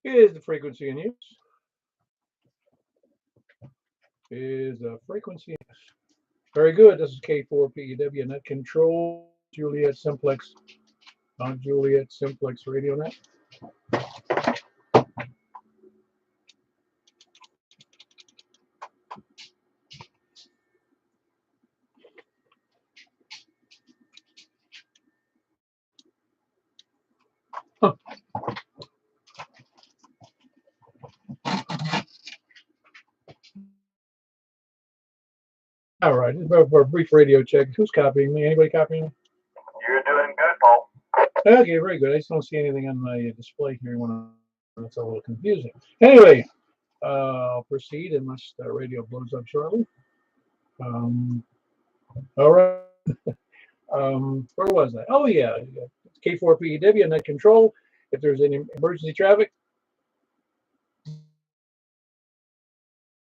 Is the frequency in use? Is the frequency in use? Very good. This is K4PEW Net Control, Juliet Simplex, on Juliet Simplex Radio Net. Huh. All right, for a brief radio check. Who's copying me? Anybody copying me? You're doing good, Paul. Okay, very good. I just don't see anything on my display here. It's a little confusing. Anyway, I'll proceed unless the radio blows up shortly. All right. Where was I? Oh, yeah. K4PEW, Net Control. If there's any emergency traffic,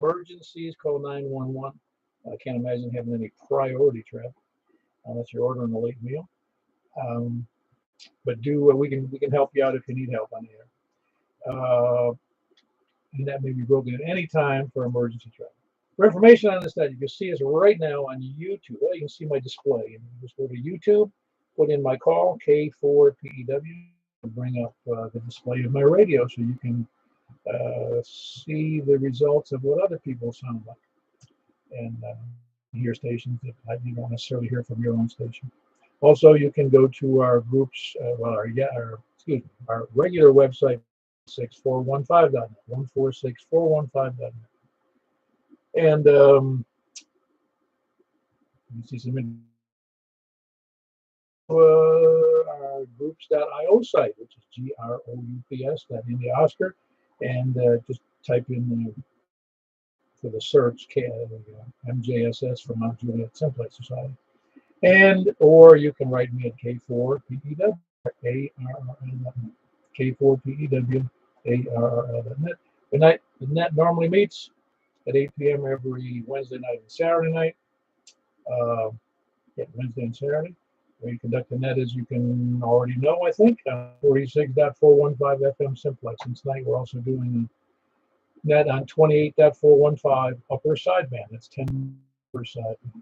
emergencies, call 911. I can't imagine having any priority traffic unless you're ordering a late meal. But we can help you out if you need help on the air. And that may be broken at any time for emergency traffic. For information on this net, you can see us right now on YouTube. Well, you can see my display. And you just go to YouTube, put in my call, K4PEW, and bring up the display of my radio so you can see the results of what other people sound like. And hear stations that you don't necessarily hear from your own station. Also, you can go to our groups, our regular website, 1464115.net, 1464115.net. And you see some our groups.io site, which is GROUPS, Oscar, and just type in for the search MJSS from Mount Juliet Simplex Society. And or you can write me at K4PEW, K4PEW, ARRL.net. The net normally meets at 8 p.m. every Wednesday night and Saturday night. Wednesday and Saturday. We conduct the net, as you can already know, I think, 46.415 FM Simplex. And tonight we're also doing a net on 28.415 upper sideband. That's 10 per sideband.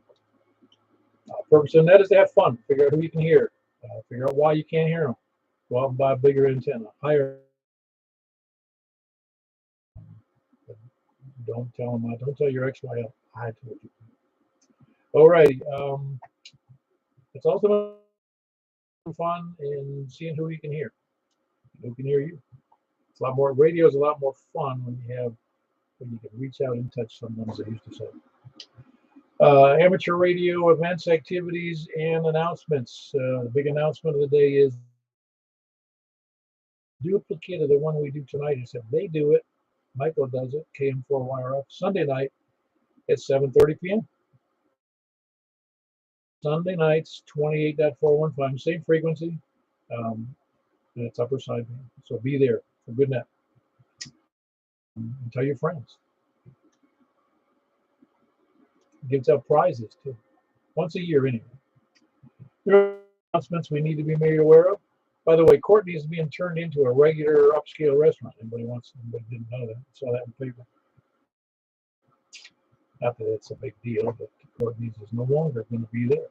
Purpose of the net is to have fun, figure out who you can hear, figure out why you can't hear them. Go out and buy a bigger antenna, higher. Don't tell your ex-wife I told you. Alrighty, it's also fun in seeing who you can hear, who can hear you. It's a lot more. Radio is a lot more fun when you can reach out and touch someone, as I used to say. Amateur radio events, activities, and announcements. The big announcement of the day is duplicate of the one we do tonight. Except they do it. Michael does it. KM4YRF Sunday night at 7:30 p.m. Sunday nights, 28.415, same frequency. And it's upper sideband. So be there for good net. And tell your friends. Gives out prizes too, once a year anyway. There are announcements we need to be made aware of. By the way, Courtney is being turned into a regular upscale restaurant. Anybody didn't know that? Saw that in paper. Not that it's a big deal, but Courtney's is no longer going to be there.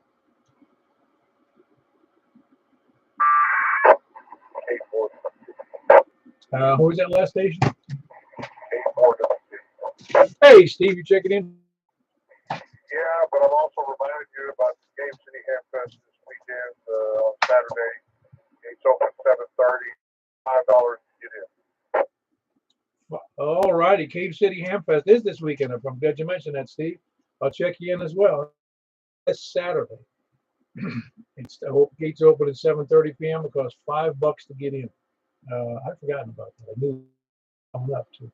Who was that last station? Hey, Steve, you checking in? Yeah, but I'm also reminding you about the Game City Hamfest this weekend on Saturday. Gates open at 7:30. $5 to get in. All righty, Cave City Hamfest is this weekend. I'm glad you mentioned that, Steve. I'll check you in as well. This Saturday. Gates open at 7:30 p.m. It costs $5 to get in. I've forgotten about that. I knew coming up too.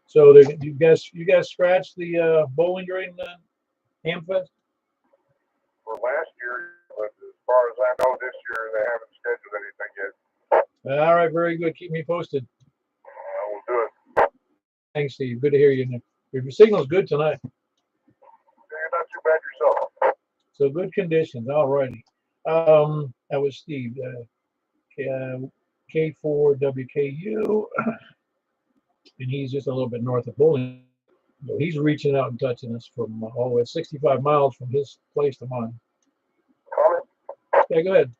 So you guys scratched the Bowling Green Hamfest? For last year, but as far as I know, this year they haven't scheduled anything yet. All right, very good. Keep me posted. We'll do it. Thanks, Steve. Good to hear you. Your signal's good tonight. You're not too bad yourself. So good conditions. All righty. That was Steve. K4WKU. and he's just a little bit north of Bowling. So he's reaching out and touching us from all the way 65 miles from his place to mine. Comment? Yeah, go ahead.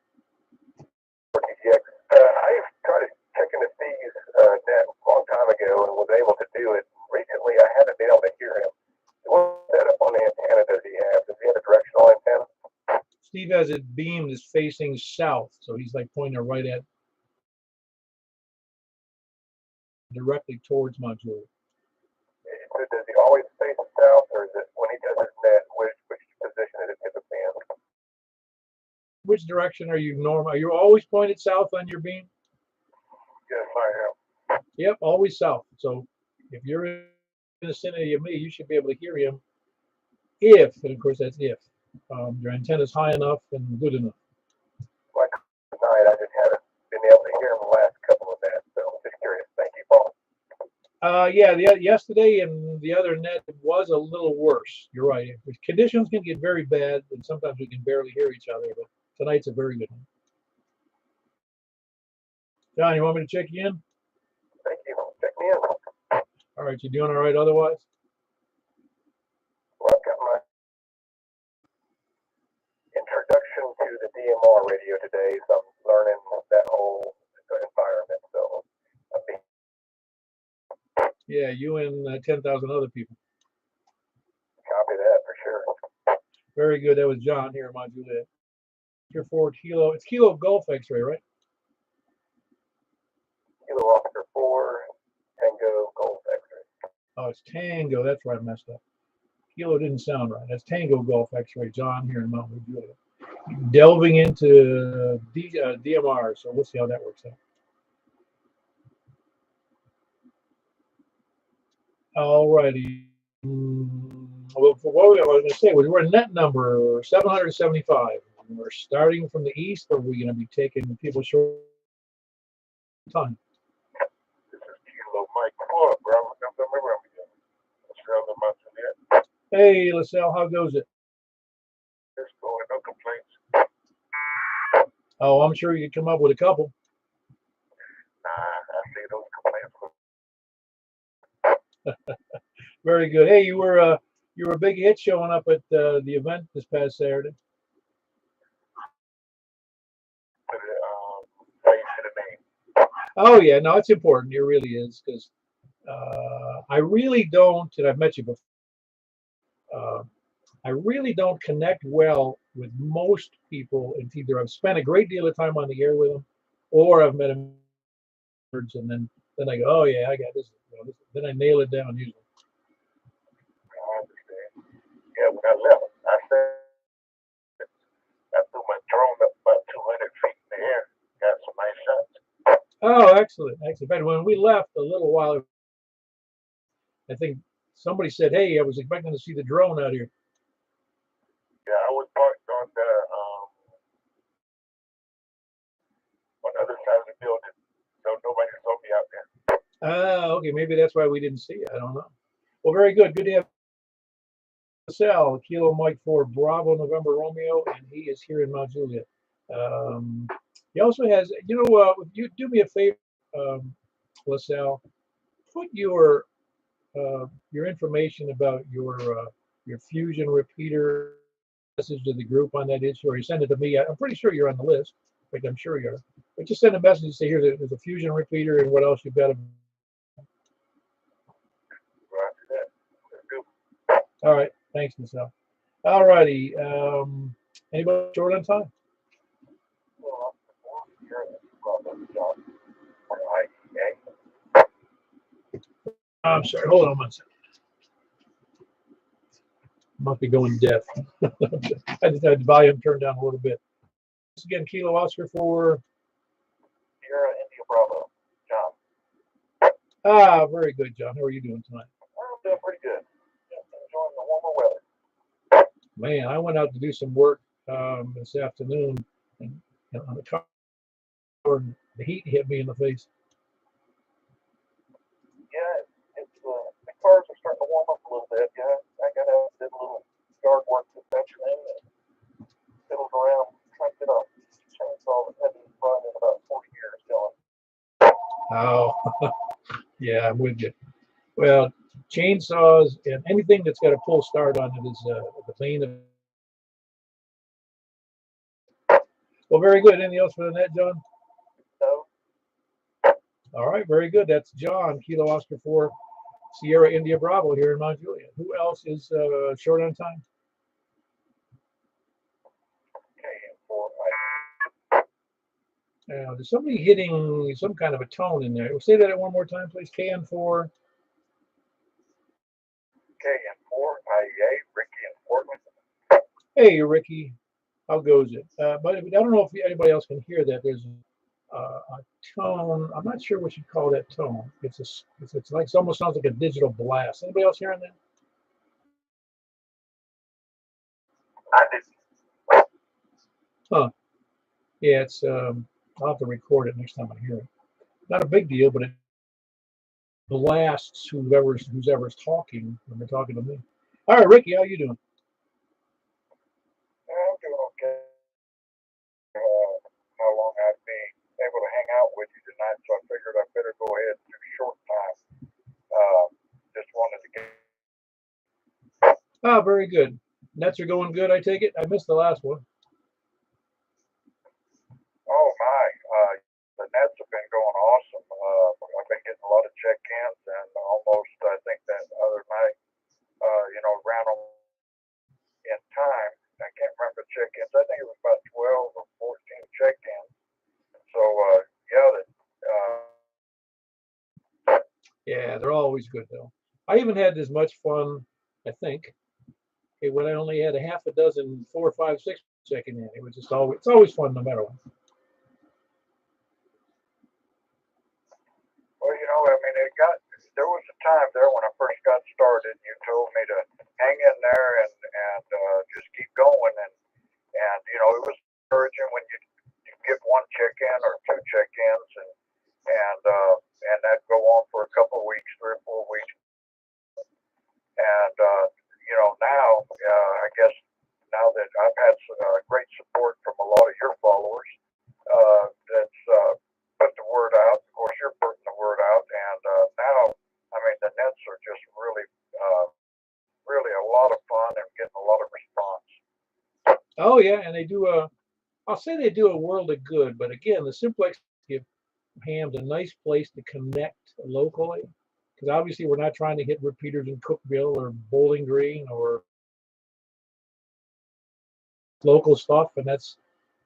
I tried checking the Steve's net a long time ago and was able to do it. Recently, I haven't been able to hear him. What setup on the antenna does he have? Does he have a directional antenna? Steve has it beamed is facing south, so he's like pointing right at directly towards Montjuic. So does he always face south, or is it when he does his net, which position is it typically in? Which direction are you normal? Are you always pointed south on your beam? Yes, I am. Yep, always south. So if you're in the vicinity of me, you should be able to hear him if, and of course that's if, your antenna is high enough and good enough. Like tonight, I just haven't been able to hear him the last couple of nets, so I'm just curious. Thank you, Paul. Yeah, yesterday and the other net was a little worse. You're right. Conditions can get very bad, and sometimes we can barely hear each other, but tonight's a very good one. John, you want me to check you in? Thank you. Check me in. All right, you doing all right otherwise? Well, I've got my introduction to the DMR radio today, so I'm learning that whole environment. So I'll be. Yeah, you and 10,000 other people. Copy that for sure. Very good. That was John here in Montjuic. Your 4 kilo. It's Kilo Golf X-ray, right? Kilo Oscar 4, Tango Golf X-ray. Oh, it's Tango. That's where I messed up. Kilo didn't sound right. That's Tango Golf X-ray. John here in Montjuic. Delving into DMR, so we'll see how that works out. All righty. Well, for what I was going to say was we're net number 775. We're starting from the east, or we're going to be taking people short time. This is Kilo Mike 4, bro. Remember I'm again. Australia, Montreal. Hey, LaSalle, how goes it? Just going, no complaints. Oh, I'm sure you can come up with a couple. Nah, I see those complaints. Very good. Hey, you were a big hit showing up at the event this past Saturday. Oh yeah, no, it's important. It really is because I really don't, and I've met you before. I really don't connect well with most people. It's either I've spent a great deal of time on the air with them, or I've met them, and then I go, oh yeah, I got this. Then I nail it down usually. I understand. Yeah, when I left, I said I threw my drone up about 200 feet in the air. Got some nice shots. Oh, excellent, excellent. But when we left a little while ago, I think somebody said, "Hey, I was expecting to see the drone out here." Yeah, I was parked on the other side of the building, so nobody saw me out there. Okay, maybe that's why we didn't see it. I don't know. Well, very good. Good to have Sal, Kilo Mike 4, Bravo November Romeo, and he is here in Mount Juliet. He also has, if you do me a favor, LaSalle, put your information about your fusion repeater message to the group on that issue, or you send it to me. I'm pretty sure you're on the list. In fact, I'm sure you are. But just send a message and say, here, there's a fusion repeater, and what else you've got. All right. Thanks, Michelle. All righty. Anybody short on time? I'm sorry. Hold on one second. Must be going deaf. I just had the volume turned down a little bit. Once again, Kilo Oscar for Sierra India Bravo, John. Very good, John. How are you doing tonight? I'm doing pretty good. Just enjoying the warmer weather. Man, I went out to do some work this afternoon, and on the car, and the heat hit me in the face. Yeah, the cars are starting to warm up a little bit. Yeah, I got out and did a little yard work this afternoon and fiddled around trying to get a chainsaw that hadn't run in about 40 years going. Oh, Yeah, I'm with you. Well, chainsaws and anything that's got a pull start on it is the pain of. Well, very good. Anything else for the net, John? So, All right, very good. That's John, Kilo Oscar 4, Sierra India Bravo here in Mount Juliet. Who else is short on time? KM4, There's somebody hitting some kind of a tone in there. Say that one more time, please. KN4. KM4, IEA, Ricky in Portland. Hey, Ricky. How goes it? But I don't know if anybody else can hear that. There's a tone. I'm not sure what you call that tone. It's like it almost sounds like a digital blast. Anybody else hearing that? I did. Huh? Yeah, it's. I'll have to record it next time I hear it. Not a big deal, but it blasts who's ever talking when they're talking to me. All right, Ricky, how you doing? I'm doing okay. How long I'd be able to hang out with you tonight, so I figured I better go ahead and do short time. Just wanted to get. Ah, very good. Nets are going good. I take it. I missed the last one. Oh my, the Nets have been going awesome. I've been getting a lot of check-ins, and almost I think that other night, around in time, I can't remember check-ins. I think it was about 12 or 14 check-ins. So yeah, Yeah, they're always good though. I even had as much fun, I think, when I only had a half a dozen, 4, 5, 6 checking in. It was just always it's always fun no matter what. well, I mean, there was a time there when I first got started. You told me to hang in there and just keep going, and it was encouraging when you get one check-in or two check-ins, and that go on for a couple of weeks, 3 or 4 weeks, and now I guess now that I've had great support from a lot of your followers, that's put the word out. Of course, you're putting the word out, and now I mean the nets are just really a lot of fun and getting a lot of response. Oh yeah, and they do I'll say they do a world of good, but again, the Simplex give hams a nice place to connect locally. Because obviously we're not trying to hit repeaters in Cookville or Bowling Green or local stuff, and that's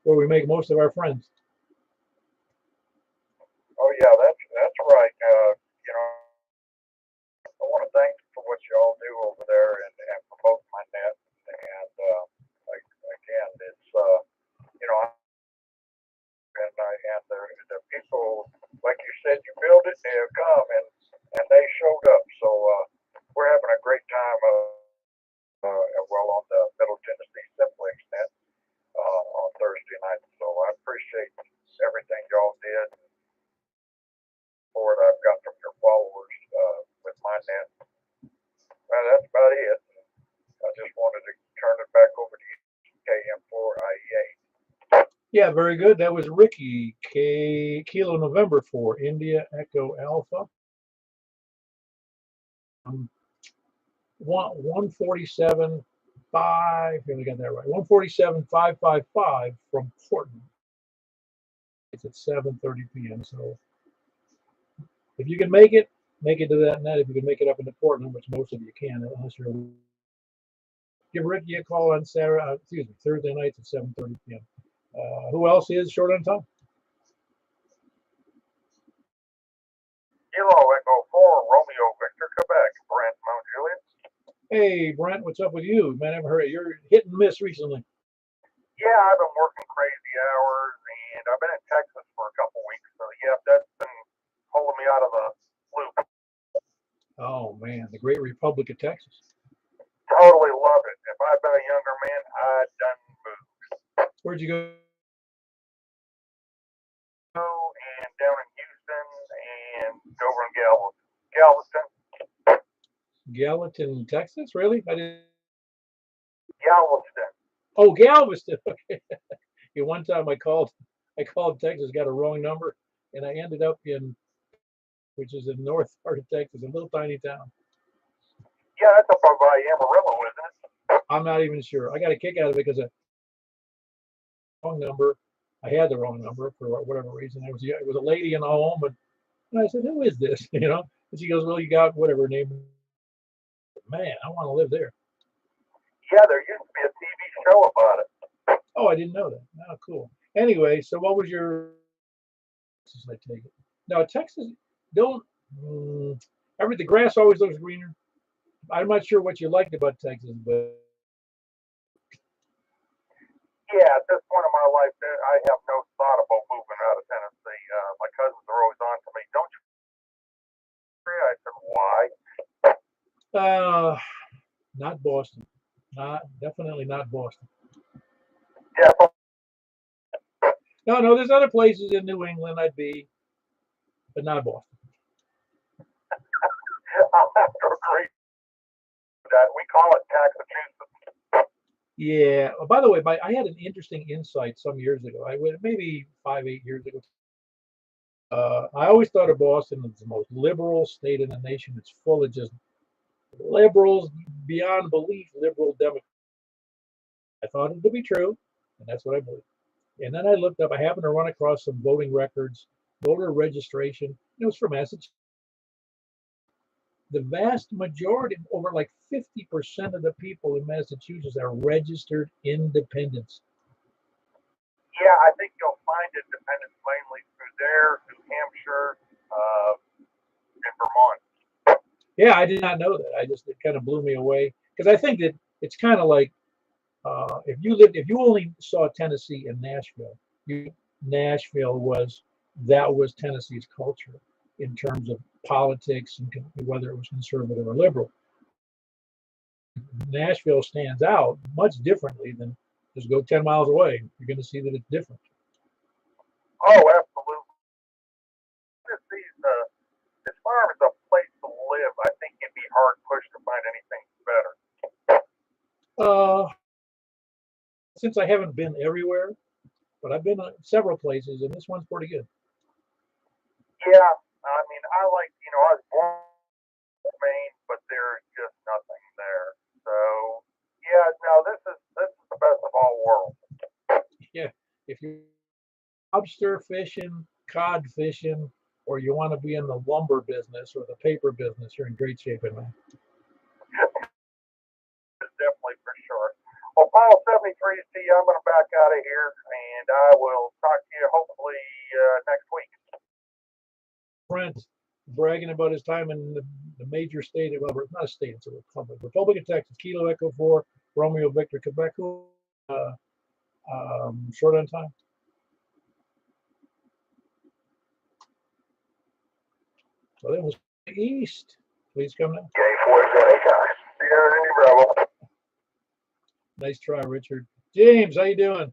where we make most of our friends. Oh yeah, that's right. I want to thank you for what you all do over there and promote my net. And again, it's and the people, like you said, you build it, they'll come, and they showed up. So we're having a great time. On the Middle Tennessee Simplex Net on Thursday night. So I appreciate everything y'all did for it I've got from your followers with my net. Well, that's about it. I just wanted to turn it back over to you, KM4IEA. Yeah, very good. That was Ricky Kilo November 4 India Echo Alpha. 147 5. Here we got that right. 147,555 from Portland. It's at 7:30 p.m. So if you can make it to that net. If you can make it up into Portland, which most of you can, unless you're give Ricky a call on Thursday nights at 7:30 p.m. Who else is short on time? Kilo Echo 4, Romeo Victor, Quebec, Brent, Mount Juliet. Hey, Brent, what's up with you? Man, I haven't heard it. You're hit and miss recently. Yeah, I've been working crazy hours, and I've been in Texas for a couple weeks. So yeah, that's been pulling me out of the loop. Oh man, the great Republic of Texas. Totally love it. If I'd been a younger man, I'd done moved. Where'd you go? And down in Houston and over in Galveston. Gallatin, Texas? Really? I didn't. Galveston. Oh, Galveston. Okay. Yeah, one time I called Texas, got a wrong number, and I ended up in which is in the north part of Texas, a little tiny town. Yeah, that's up by Amarillo, isn't it? I'm not even sure. I got a kick out of it because I wrong number. I had the wrong number for whatever reason. It was a lady in the home, and I said, "Who is this?" You know, and she goes, "Well, you got whatever name." Man, I want to live there. Yeah, there used to be a TV show about it. Oh, I didn't know that. Oh, cool. Anyway, so what was your? I take it. Now Texas, don't. The grass always looks greener. I'm not sure what you liked about Texas, but Yeah, at this point in my life, I have no thought about moving out of Tennessee. My cousins are always on to me. Don't you agree? I said, why? uh, not Boston. Not definitely not Boston. Yeah, but No, no, there's other places in New England I'd be, but not Boston. I'll have to agree with that. We call it Massachusetts. Yeah. Oh, by the way, I had an interesting insight some years ago. I went maybe 5, 8 years ago. I always thought of Boston as the most liberal state in the nation. It's full of just liberals beyond belief, liberal Democrats. I thought it to be true, and that's what I believe. And then I looked up. I happened to run across some voting records, voter registration. It was for Massachusetts. The vast majority, over like 50% of the people in Massachusetts are registered independents. Yeah, I think you'll find independents mainly through there, New Hampshire, and Vermont. Yeah, I did not know that. It kind of blew me away because I think that it's kind of like if you only saw Tennessee and Nashville, Nashville was Tennessee's culture in terms of politics and whether it was conservative or liberal. Nashville stands out much differently than just go 10 miles away. You're going to see that it's different. Oh, absolutely. Tennessee's, as far as a place to live, I think you'd be hard pushed to find anything better. Uh, since I haven't been everywhere, but I've been several places, and this one's pretty good. Yeah, I mean, I was born in Maine, but there's just nothing there. So, yeah, no, this is the best of all worlds. Yeah, if you're lobster fishing, cod fishing, or you want to be in the lumber business or the paper business, you're in great shape in there. Definitely for sure. Well, Paul 73C, I'm going to back out of here, and I will talk to you hopefully next week. Brent bragging about his time in the major state of, well, not a state, it's a republic. Republic of Texas, Kilo Echo 4, Romeo Victor, Quebec, short on time. So that was east. Please come now. Okay, 47 anytime. Sierra Indy Bravo. Nice try, Richard. James, how you doing?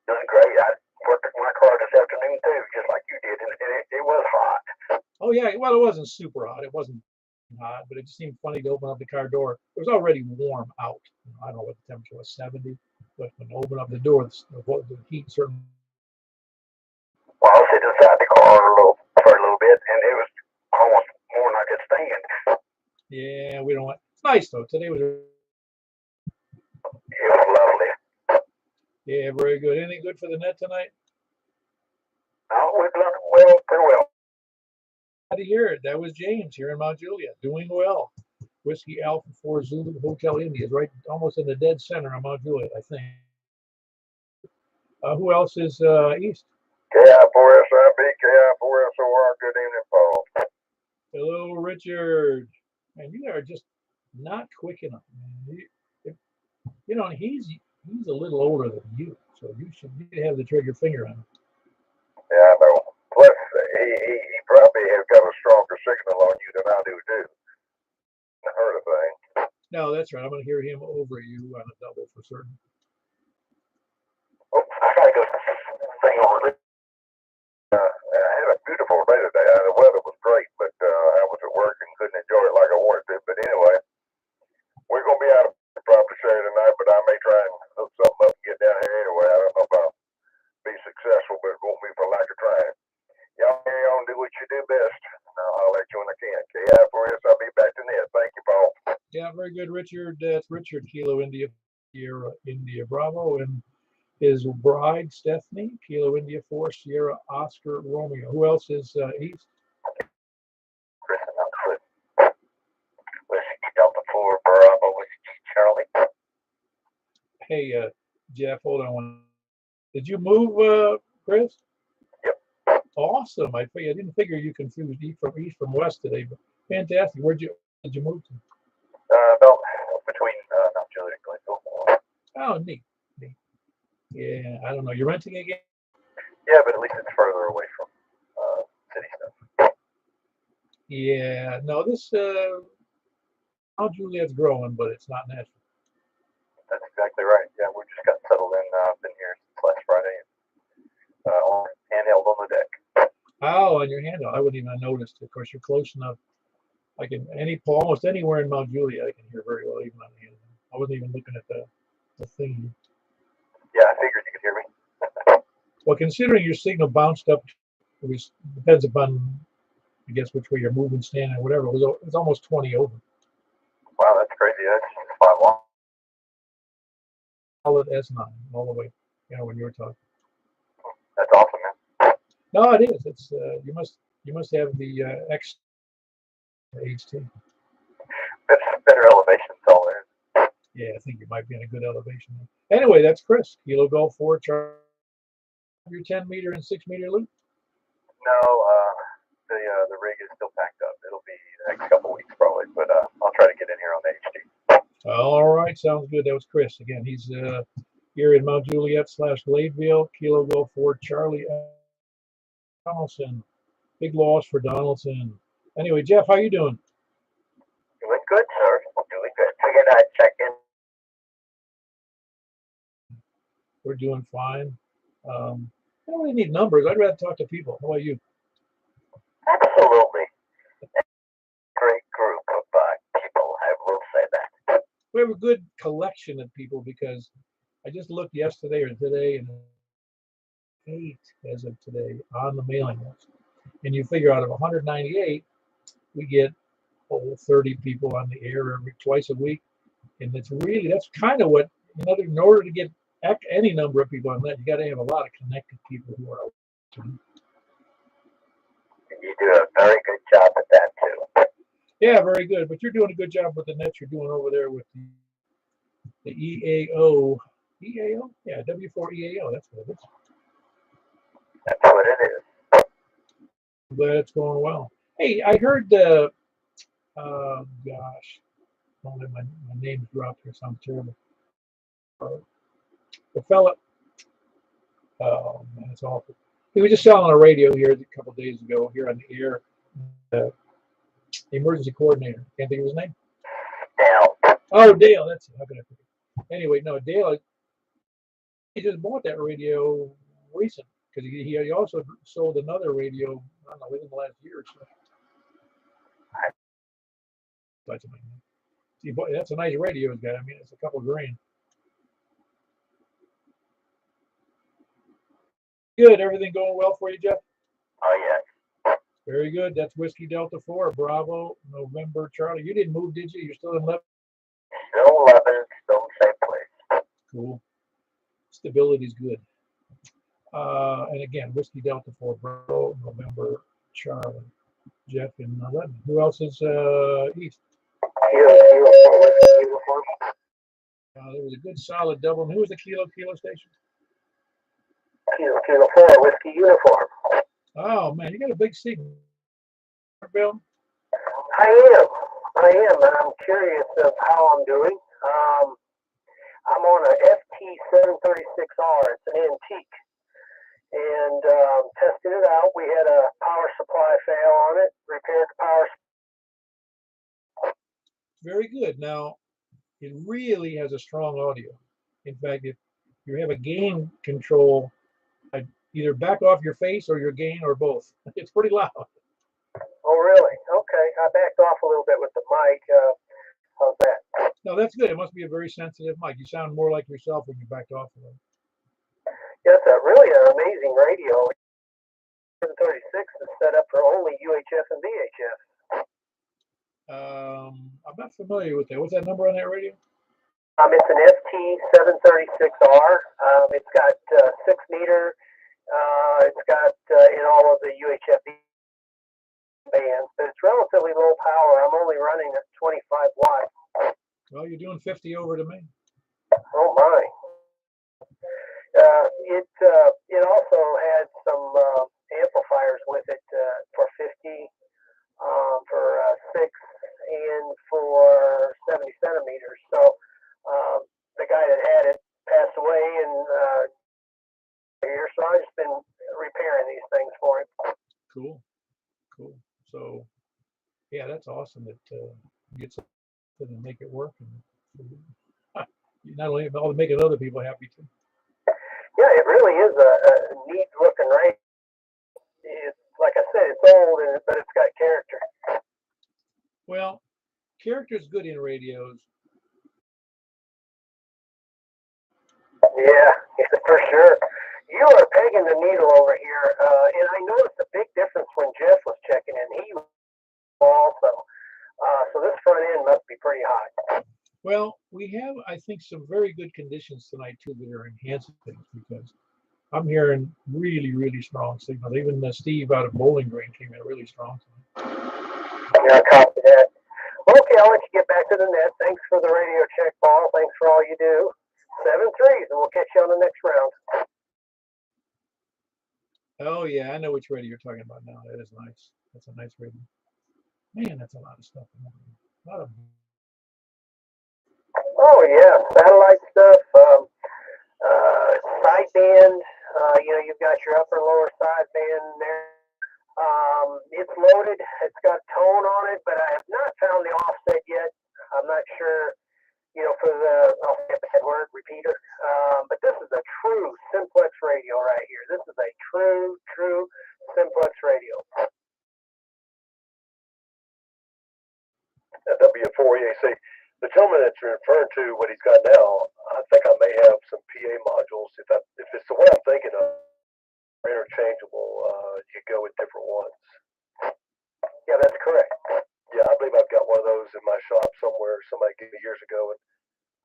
Doing great. I worked my car this afternoon too, just like you did, and it was hot. Oh yeah, well, it wasn't super hot. It wasn't hot, but it just seemed funny to open up the car door. It was already warm out. I don't know what the temperature was, 70. But when you open up the door, the heat certainly. Well, I was sitting inside the car for a little bit, and it was almost more than I could stand. Yeah, we don't want. It's nice though. Today was. It was lovely. Yeah, very good. Anything good for the net tonight? Oh, we've done well, pretty well. Glad to hear it. That was James here in Mount Juliet, doing well. Whiskey Alpha 4 Zulu Hotel India is right almost in the dead center of Mount Juliet, I think. Who else is east? KI4SIB, KI4SOR, good evening, Paul. Hello, Richard. And you are just not quick enough, man. And he's a little older than you, so you should have the trigger finger on him. Yeah, I know. Plus, he probably has got a stronger signal on you than I do, too. I heard a thing. No, that's right. I'm going to hear him over you on a double for certain. Oh, I got to go sing on it. I had a beautiful day today. The weather was great, but I was at work and couldn't enjoy it like I wanted to. But anyway, we're going to be out of probably Saturday night, but I may try and hook something up and get down here anyway. I don't know if I'll be successful, but it won't be for lack of trying. Y'all carry on, do what you do best. very good, Richard. That's Richard, Kilo India, India Bravo, and his bride, Stephanie, Kilo India 4, Sierra Oscar Romeo. Who else is East? Chris and Oxford. Whiskey Delta 4, Bravo, Whiskey Charlie. Hey, Jeff, hold on one. Did you move, Chris? Yep. Awesome. I didn't figure you confused east from west today, but fantastic. Did you move to? No, between Mount Juliet and Glenville. Oh, neat. Yeah, I don't know. You're renting again? Yeah, but at least it's further away from city stuff. Yeah, no, this Mount Juliet's growing, but it's not natural. That's exactly right. Yeah, we just got settled in. Been here since last Friday. Handheld on the deck. Oh, on your handle. I wouldn't even have noticed. Of course, you're close enough. I can almost anywhere in Mount Juliet, I can hear very well, even on the handle. I wasn't even looking at the thing. Yeah, I figured you could hear me. Well, considering your signal bounced up, it depends upon, I guess, which way you're moving, standing, or whatever. It was almost 20 over. Wow, that's crazy. That's 5 long. Solid S9 all the way. When you were talking. That's awesome, man. No, it is. It's you must have the X HT. That's better elevation, all there. Yeah, I think you might be in a good elevation. Anyway, that's Chris. Kilo Golf 4, Charlie. Your 10-meter and 6-meter loop. No, the rig is still packed up. It'll be the next couple weeks probably, but I'll try to get in here on the HT. All right, sounds good. That was Chris. Again, he's here in Mount Juliet / Gladeville. Kilo Golf 4, Charlie Donaldson. Big loss for Donaldson. Anyway, Jeff, how you doing? Doing good, sir. Doing good. Figured I'd check in. We're doing fine. I don't really need numbers. I'd rather talk to people. How about you? Absolutely. Great group of people, I will say that. We have a good collection of people because I just looked yesterday or today, and 8 as of today on the mailing list. And you figure out of 198, we get 30 people on the air twice a week. And that's kind of what, in order to get any number of people on that, you got to have a lot of connected people who are. You do a very good job at that too. Yeah, very good. But you're doing a good job with the net you're doing over there with the EAO. EAO? Yeah, W4EAO. That's what it is. That's what it is. I'm glad it's going well. Hey, I heard gosh, don't let my name drop here. Sounds terrible. The fella, oh man, it's awful. He was just selling on a radio here a couple of days ago here on the air. The emergency coordinator. Can't think of his name. Dale. Oh, Dale. That's it. How can I forget? Anyway, no, Dale. He just bought that radio recent because he also sold another radio. I don't know, within the last year or so. That's a nice radio he's got. I mean, it's a couple of grand. Good. Everything going well for you, Jeff? Oh, yeah. Very good. That's Whiskey Delta 4, Bravo, November, Charlie. You didn't move, did you? You're still in 11? Still 11, still the same place. Cool. Stability's good. And again, Whiskey Delta 4, Bravo, November, Charlie. Jeff in 11. Who else is East? Uniform. There was a good solid double. Who was the Kilo station? Kilo 4, Whiskey Uniform. Oh, man, you got a big signal, Bill. I am, and I'm curious of how I'm doing. I'm on a FT736R. It's an antique. And tested it out. We had a power supply fail on it. Repaired the power supply. Very good. Now, it really has a strong audio. In fact, if you have a gain control, either back off your face or your gain or both. It's pretty loud. Oh, really? Okay. I backed off a little bit with the mic. How's that? No, that's good. It must be a very sensitive mic. You sound more like yourself when you backed off a little. Yes, really an amazing radio. 36 is set up for only UHF and VHF. I'm not familiar with that. What's that number on that radio? It's an FT736R. It's got 6 meter. It's got in all of the UHF bands, but it's relatively low power. I'm only running at 25 watts. Well, you're doing 50 over to me. Oh my! It also had some amplifiers with it for 50, for 6, and for 70 centimeters. So the guy that had it passed away, and here, so I've just been repairing these things for him. Cool, cool. So, yeah, that's awesome that you get something and make it work, and you not only making other people happy too. Yeah, it really is a neat looking radio. It's like I said, it's old, but it's got character. Well, character is good in radios. Yeah, for sure. You are pegging the needle over here, and I noticed a big difference when Jeff was checking in. He was also, so this front end must be pretty hot. Well, we have, I think, some very good conditions tonight too that are enhancing things because I'm hearing really, really strong signals. Even Steve out of Bowling Green came in really strong tonight. Yeah, I copy that. Okay, I'll let you get back to the net. Thanks for the radio check, Paul. Thanks for all you do. 7-3s, and we'll catch you on the next round. Oh yeah, I know which radio you're talking about now. That is nice. That's a nice radio. Man, that's a lot of stuff. A lot of. Oh yeah, satellite stuff, sideband. You've got your upper and lower sideband there. It's loaded. It's got tone on it, but I have not found the offset yet. I'm not sure. For the I'll say a bad word repeater. But this is a true simplex radio right here. This is a true simplex radio. W4EAC. The gentleman that you're referring to, what he's got now, I think I may have some PA modules. If it's the one I'm thinking of, interchangeable. You go with different ones. Yeah, that's correct. Yeah, I believe I've got one of those in my shop somewhere. Somebody gave me years ago, and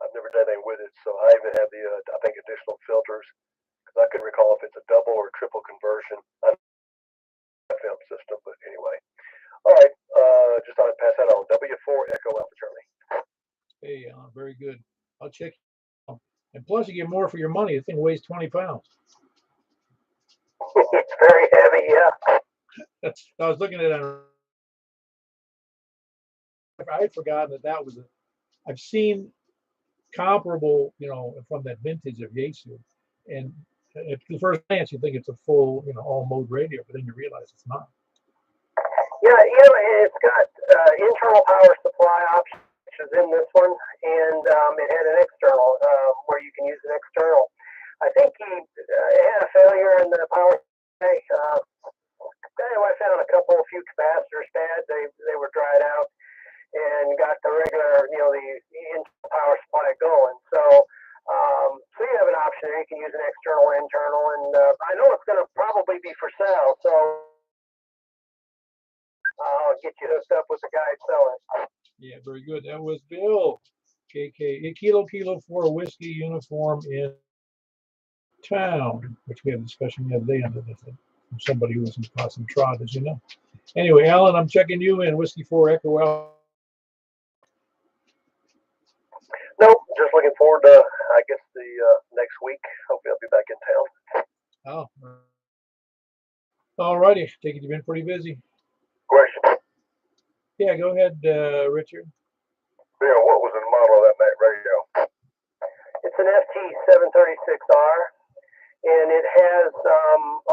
I've never done anything with it. So I even have the, I think, additional filters. Because I couldn't recall if it's a double or triple conversion. FM system, but anyway. All right, just thought I'd pass that on. W4 Echo Alpha Charlie. Hey, very good. I'll check. And plus, you get more for your money. The thing weighs 20 pounds. It's very heavy, yeah. I was looking at it. I had forgotten that was I've seen comparable, from that vintage of Yaesu, and at the first glance you think it's a full, all mode radio, but then you realize it's not. Yeah, it's got internal power supply options in this one, and it had an external where you can use an external. I think he had a failure in the power supply. I found a few capacitors bad. They were dried out, and got the regular, the internal power supply going. So you have an option there. You can use an external, internal, and I know it's going to probably be for sale. So I'll get you hooked up with the guy selling. Yeah, very good. That was Bill. KK, Kilo 4 Whiskey uniform in town, which we had a discussion the other day on this from somebody who was in Concentrad, as you know. Anyway, Alan, I'm checking you in. Whiskey 4 Echo Alpha. Nope, just looking forward to, I guess, the next week. Hopefully I'll be back in town. Oh, all righty. Take it you've been pretty busy. Question. Yeah, go ahead, Richard. Bill, what was the model of that Mac radio? It's an FT736R, and it has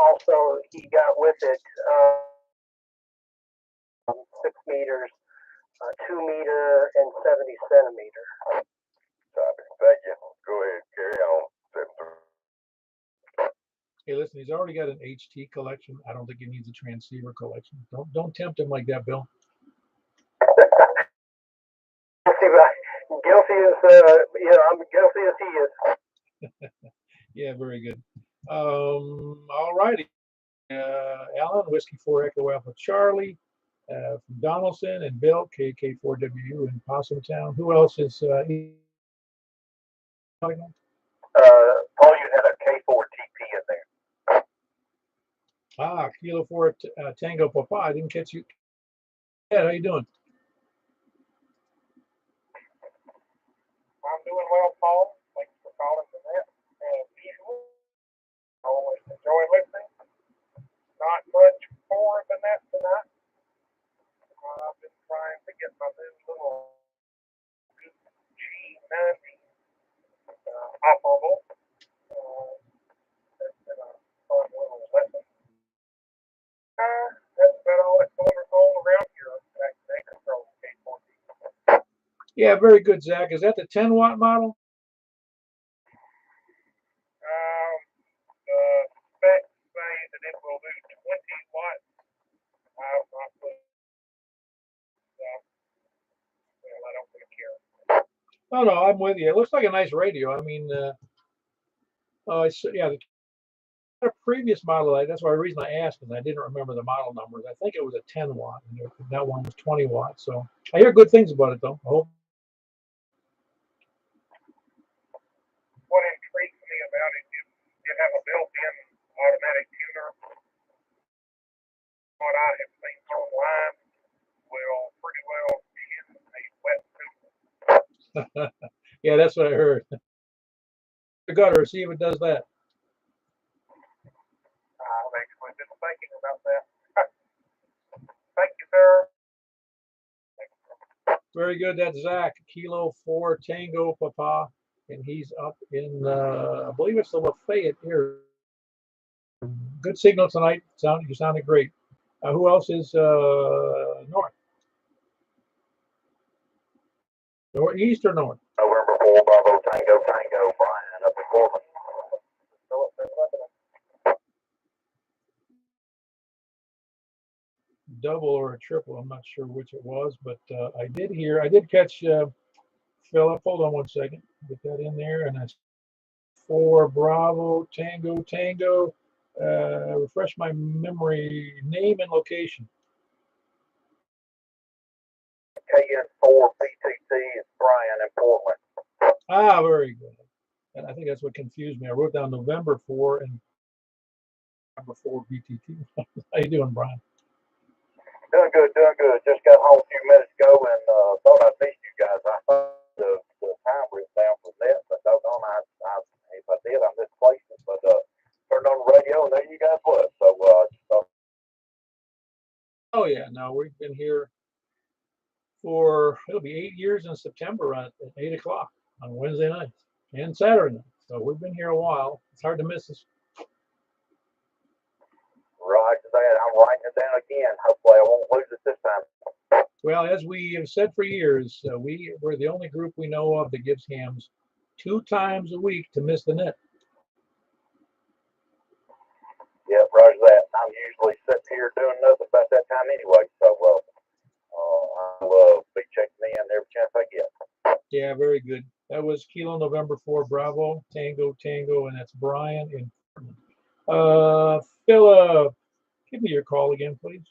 also, he got with it 6 meters, 2 meter, and 70 centimeter. Thank you. Go ahead, carry on. Hey, listen, he's already got an HT collection. I don't think he needs a transceiver collection. Don't tempt him like that, Bill. Guilty as I'm guilty as he is. Yeah, very good. All righty. Alan, Whiskey 4 Echo Alpha Charlie from Donaldson and Bill, KK4WU in Possum Town. Who else is Paul, you had a K4TP in there. Kilo 4 Tango Papa. I didn't catch you. Yeah, how you doing? I'm doing well, Paul. Thanks for calling the net. As usual, always enjoy listening. Not much more than that tonight. I've been trying to get my new little G90 operable. That's been a fun little lesson. That's about all that's going on around here. Back to that control K4. Yeah, very good, Zach. Is that the 10-watt model? The specs say that it will do 20 watts. I've not put well, I don't really care. Oh no, I'm with you. It looks like a nice radio. I mean, yeah, the previous model. That's why the reason I asked is I didn't remember the model numbers. I think it was a 10 watt, and that one was 20 watts. So I hear good things about it, though. I hope. What intrigues me about it is you have a built-in automatic tuner. What I have seen online will pretty well tune a wet tuner. Yeah, that's what I heard. The gutter, see if it does that. I've actually been thinking about that. Thank you, sir. Very good. That's Zach, Kilo 4 Tango Papa, and he's up in, I believe it's the Lafayette area. Good signal tonight. You sounded great. Who else is north? East or north? November 4, Bravo Tango Tango, Brian up in Portland. Double or a triple. I'm not sure which it was, but I did catch Philip. Hold on one second. Get that in there. And that's 4 Bravo Tango Tango. Refresh my memory. Name and location. KN4 PTT is Brian in Portland. Very good. And I think that's what confused me. I wrote down November 4 and November 4 BTT. How you doing, Brian? Doing good, doing good. Just got home a few minutes ago and thought I'd missed you guys. I thought the time written down for that, but doggone, if I did, I misplaced it. But turned on the radio and there you guys was. So Oh yeah, no, we've been here for it'll be 8 years in September at 8 o'clock on Wednesday nights and Saturday nights. So we've been here a while. It's hard to miss us. right to that, I'm writing it down again. Hopefully, I won't lose it this time. Well, as we have said for years, we're the only group we know of that gives hams 2 times a week to miss the net. Yeah, roger that. I'm usually sitting here doing nothing about that time anyway. So I'll be checking in every chance I get. Yeah, very good. That was Kilo November 4 Bravo Tango Tango, and that's Brian in. Philip, give me your call again, please.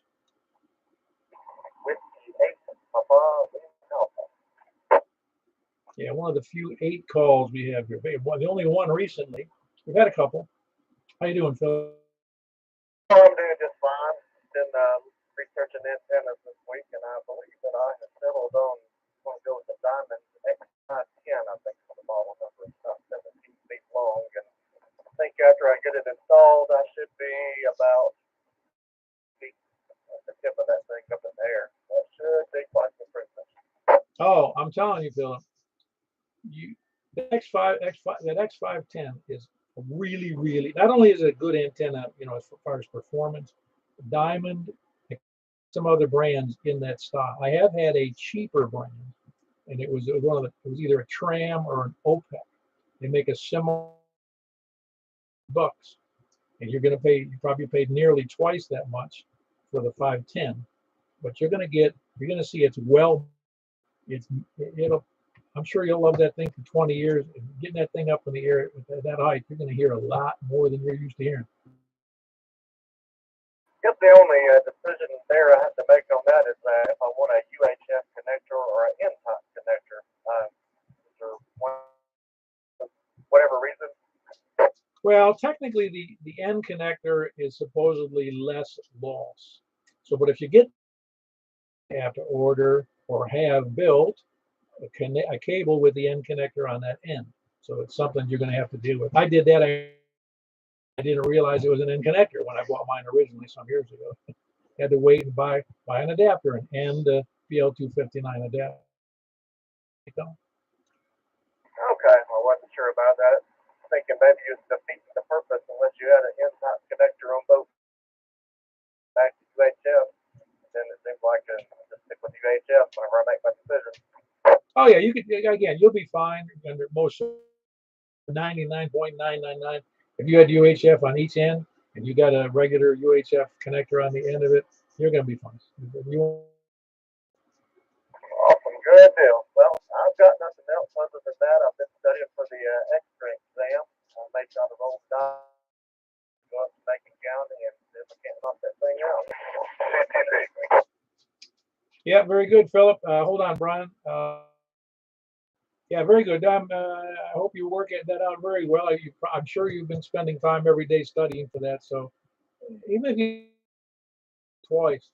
Yeah, one of the few 8 calls we have here. The only one recently. We've had a couple. How you doing, Phil? I'm doing just fine. Been researching antennas this week, and I believe that I have settled on going to go with the Diamond X510. I think the model number is about 17 feet long, and I think after I get it installed, I should be about the tip of that thing up in the air. That should be quite the privilege. Oh, I'm telling you, Philip. The that X510 is really, really. Not only is it a good antenna, as far as performance, Diamond, some other brands in that style. I have had a cheaper brand, and it was either a Tram or an OPEC. They make a similar bucks, and you probably paid nearly twice that much for the 510, but you're going to see I'm sure you'll love that thing for 20 years. Getting that thing up in the air at that height, you're going to hear a lot more than you're used to hearing. Guess the only decision there I have to make on that is if I want a UHF connector or an N-type connector. For whatever reason. Well, technically, the N connector is supposedly less loss. So, but if you have to order or have built a cable with the N connector on that end. So it's something you're going to have to deal with. I did that. I didn't realize it was an N connector when I bought mine originally some years ago. Had to wait and buy an adapter, an N to PL259 adapter. Okay, I wasn't sure about that. Thinking maybe you was defeating the purpose unless you had an N-type connector on both back to UHF. Then it seems like just stick with UHF whenever I make my decision. Oh yeah, you could again. You'll be fine under most 99.999. If you had UHF on each end and you got a regular UHF connector on the end of it, you're going to be fine. Awesome, good deal. Well, I've got nothing else other than that. I've been studying for the X-ray exam. I made sure the roll die, go up to Macon County, and then we can't knock that thing out. Yeah, very good, Philip. Hold on, Brian. Yeah, very good. I hope you work that out very well. I'm sure you've been spending time every day studying for that. So even if you twice.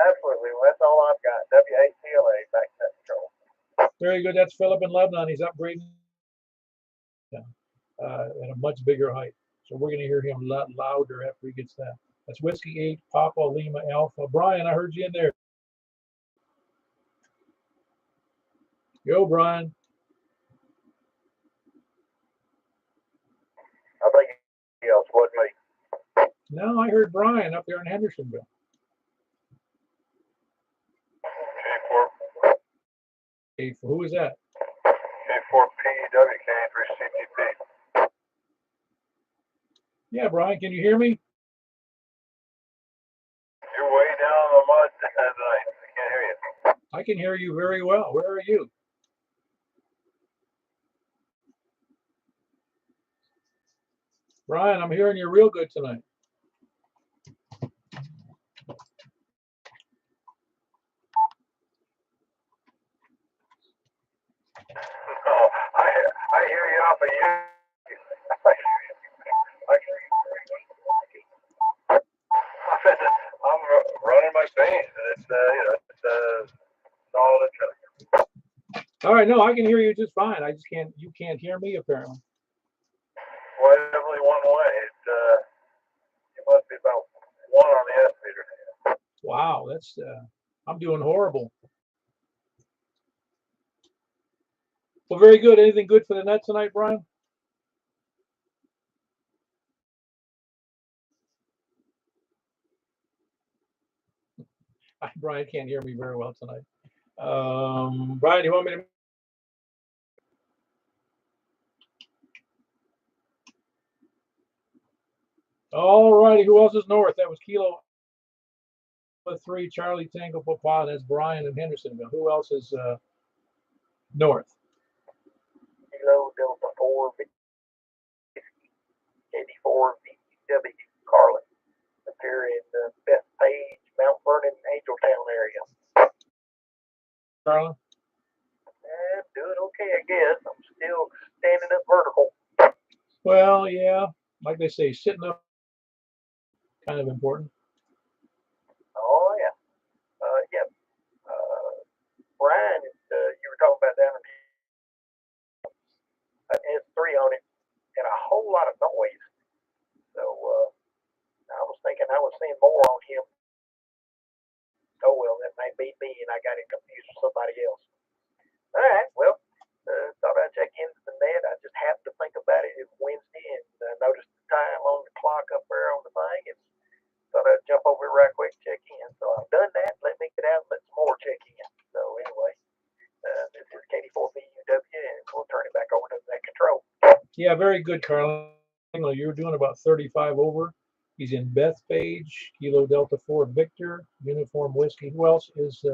Absolutely. Well, that's all I've got. WATLA back to control. Very good. That's Philip in Lebanon. He's upgrading at a much bigger height. So we're going to hear him a lot louder after he gets that. That's Whiskey 8, Papa, Lima, Alpha. Brian, I heard you in there. Yo, Brian. I think he else wasn't me. No, I heard Brian up there in Hendersonville. Hey, who is that? K4PWK3CTP. Yeah, Brian, can you hear me? You're way down in the mud tonight. I can't hear you. I can hear you very well. Where are you? Brian, I'm hearing you real good tonight. No, I hear you off of you. I'm running my veins, and it's all the All right, no, I can hear you just fine. I just can't. You can't hear me apparently. well, it's only one way. It must be about one on the estimator. Wow, that's I'm doing horrible. Well, very good. Anything good for the net tonight, Brian? Brian can't hear me very well tonight. Brian, you want me to? All righty. Who else is north? That was Kilo 3, Charlie Tango Papa. That's Brian in Hendersonville. Who else is north? Kilo Delta 4 84 VW Carlin. Appear in the Bethpage, Mount Vernon, Angeltown area. Carlin? I'm doing okay, I guess. I'm still standing up vertical. Well, yeah. Like they say, sitting up kind of important. Oh, yeah. Yeah. Brian, you were talking about down in S3 on it and a whole lot of noise. So I was thinking I was seeing more on him. Oh, well, that may be me and I got him confused with somebody else. All right, well, thought I'd check into the net. I just happened to think about it. It's Wednesday and noticed the time on the clock up there on the thing and thought I'd jump over right quick and check in. So I've done that. Let me get out and let some more check in. So anyway, this is KD4BUW and we'll turn it back over to that control. Yeah, very good, Carlin. You're doing about 35 over. He's in Bethpage, Kilo Delta 4 Victor, Uniform Whiskey. Who else is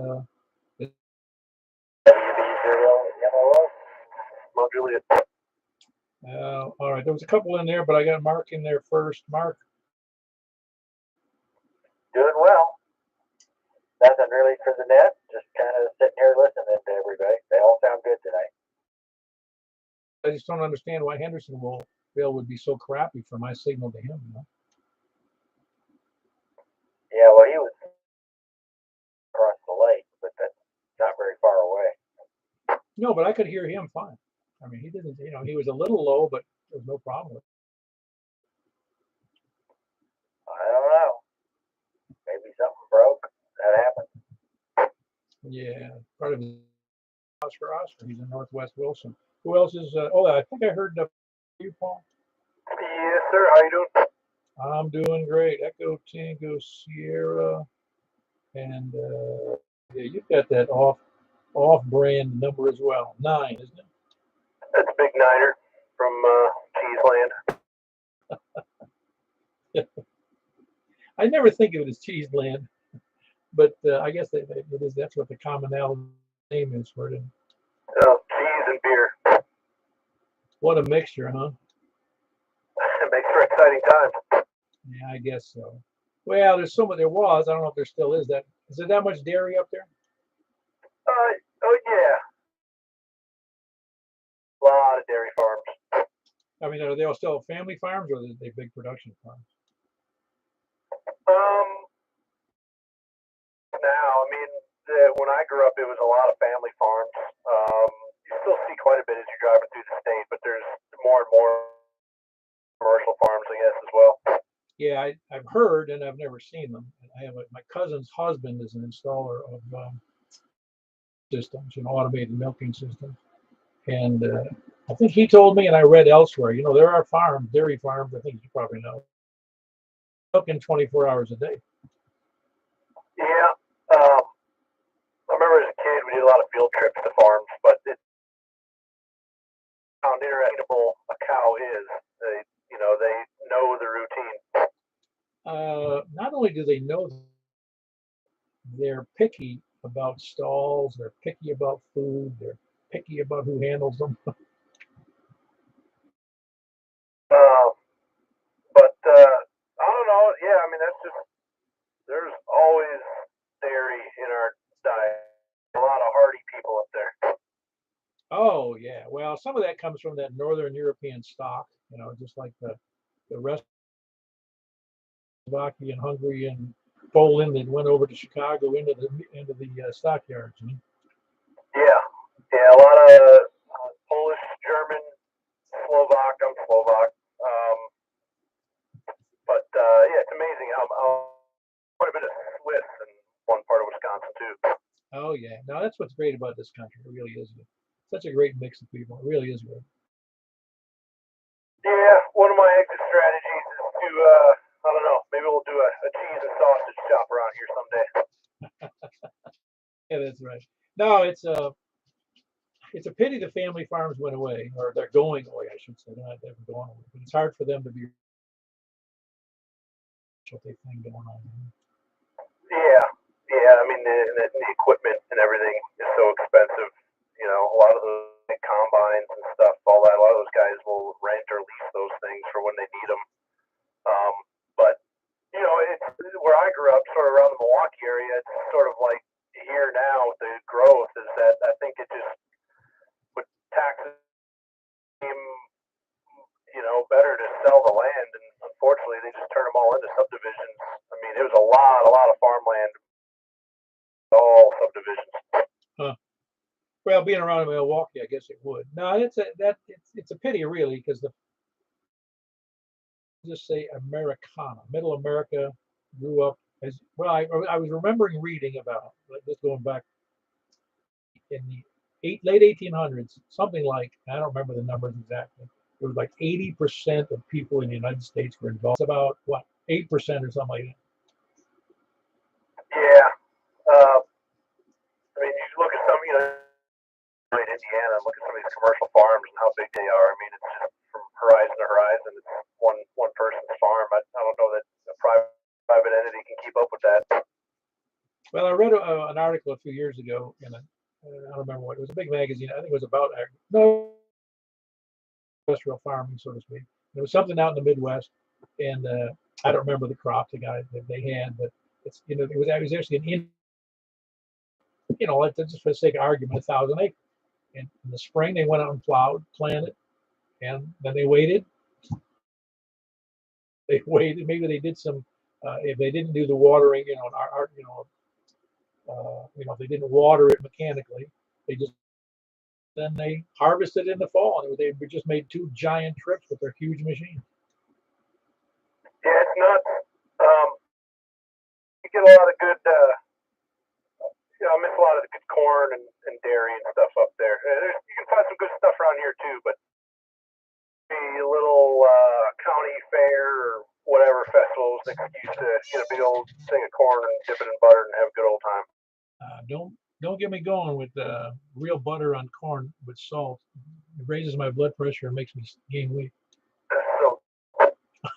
Juliet. all right, there was a couple in there, but I got Mark in there first. Mark, Nothing really for the net. Just kind of sitting here listening to everybody. They all sound good tonight. I just don't understand why Hendersonville would be so crappy for my signal to him. You know? Yeah, well, he was across the lake, but that's not very far away. No, but I could hear him fine. I mean, he didn't. You know, he was a little low, but there was no problem with it. I don't know. Maybe something broke. That happened. Yeah, part of his house for us. He's in Northwest Wilson. Who else is? I think I heard you, Paul. Yes, sir. How you doing? I'm doing great. Echo Tango Sierra, and yeah, you've got that off-brand number as well. 9, isn't it? That's Big Niner from Cheeseland. I never think of it as Cheeseland, but I guess it is. That's what the commonality name is for it. Oh, cheese and beer. What a mixture, huh? It makes for exciting times. Yeah, I guess so. Well, there's so much. There was. I don't know if there still is. Is there that much dairy up there? Oh yeah. A lot of dairy farms. I mean, are they all still family farms, or are they big production farms? Now, I mean, when I grew up, it was a lot of family farms. You still see quite a bit as you're driving through the state, but there's more and more commercial farms, I guess, as well. Yeah, I've heard, and I've never seen them. I have my cousin's husband is an installer of systems, automated milking systems, and I think he told me, and I read elsewhere, there are farms, dairy farms. I think you probably know, milking 24 hours a day. Yeah. I remember as a kid, we did a lot of field trips to farms, but it how interactable a cow is. They know the routine. Not only do they know, they're picky about stalls, they're picky about food, they're picky about who handles them. But I don't know. Yeah, I mean, that's just, there's always dairy in our diet. A lot of hardy people up there. Oh yeah, well, some of that comes from that Northern European stock, just like the rest of Slovakia and Hungary and Poland that went over to Chicago into the stockyards. Yeah, a lot of Polish, German, Slovak. I'm Slovak. But yeah, it's amazing how quite a bit of Swiss in one part of Wisconsin too. Oh yeah, no, that's what's great about this country. It really is such a great mix of people. It really is good. Yeah, one of my exit strategies is to I don't know, maybe we'll do a cheese and sausage shop around here someday. Yeah, that's right. No, it's a pity the family farms went away, or they're going away, I should say. They're not ever going away, but it's hard for them to be what they think going on. Yeah. I mean, the equipment and everything is so expensive. A lot of the big combines and stuff, all that. A lot of those guys will rent or lease those things for when they need them. But it's where I grew up, sort of around the Milwaukee area. It's sort of like here now. The growth is that I think it just would taxes seem better to sell the land, and unfortunately they just turn them all into subdivisions. I mean, it was a lot of farmland, all subdivisions. Huh. Well, being around Milwaukee, I guess it would. No, it's a pity, really, because just say Americana, Middle America grew up as well. I was remembering reading about this going back in the late 1800s, something like, I don't remember the numbers exactly. It was like 80% of people in the United States were involved. It's about what, 8% or something like that. Yeah. I mean, you look at some, in Indiana, and look at some of these commercial farms and how big they are. I mean, it's just from horizon to horizon. It's one person's farm. I don't know that a private entity can keep up with that. Well, I read an article a few years ago in I don't remember what, it was a big magazine. I think it was about industrial farming, so to speak. There was something out in the Midwest, and I don't remember the crop the guy that they had, but it was actually an like just for the sake of argument, 1,000 acres. And in the spring, they went out and plowed, planted, and then they waited. They waited. Maybe they did some. If they didn't do the watering, if they didn't water it mechanically, then they harvested in the fall. And they just made 2 giant trips with their huge machines. Yeah, it's nuts. You get a lot of good. I miss a lot of the good corn and dairy and stuff up there. You can find some good stuff around here too, but a little county fair or whatever festivals that excuse to get a big old thing of corn and dip it in butter and have a good old time. Don't get me going with real butter on corn with salt. It raises my blood pressure and makes me gain weight. So,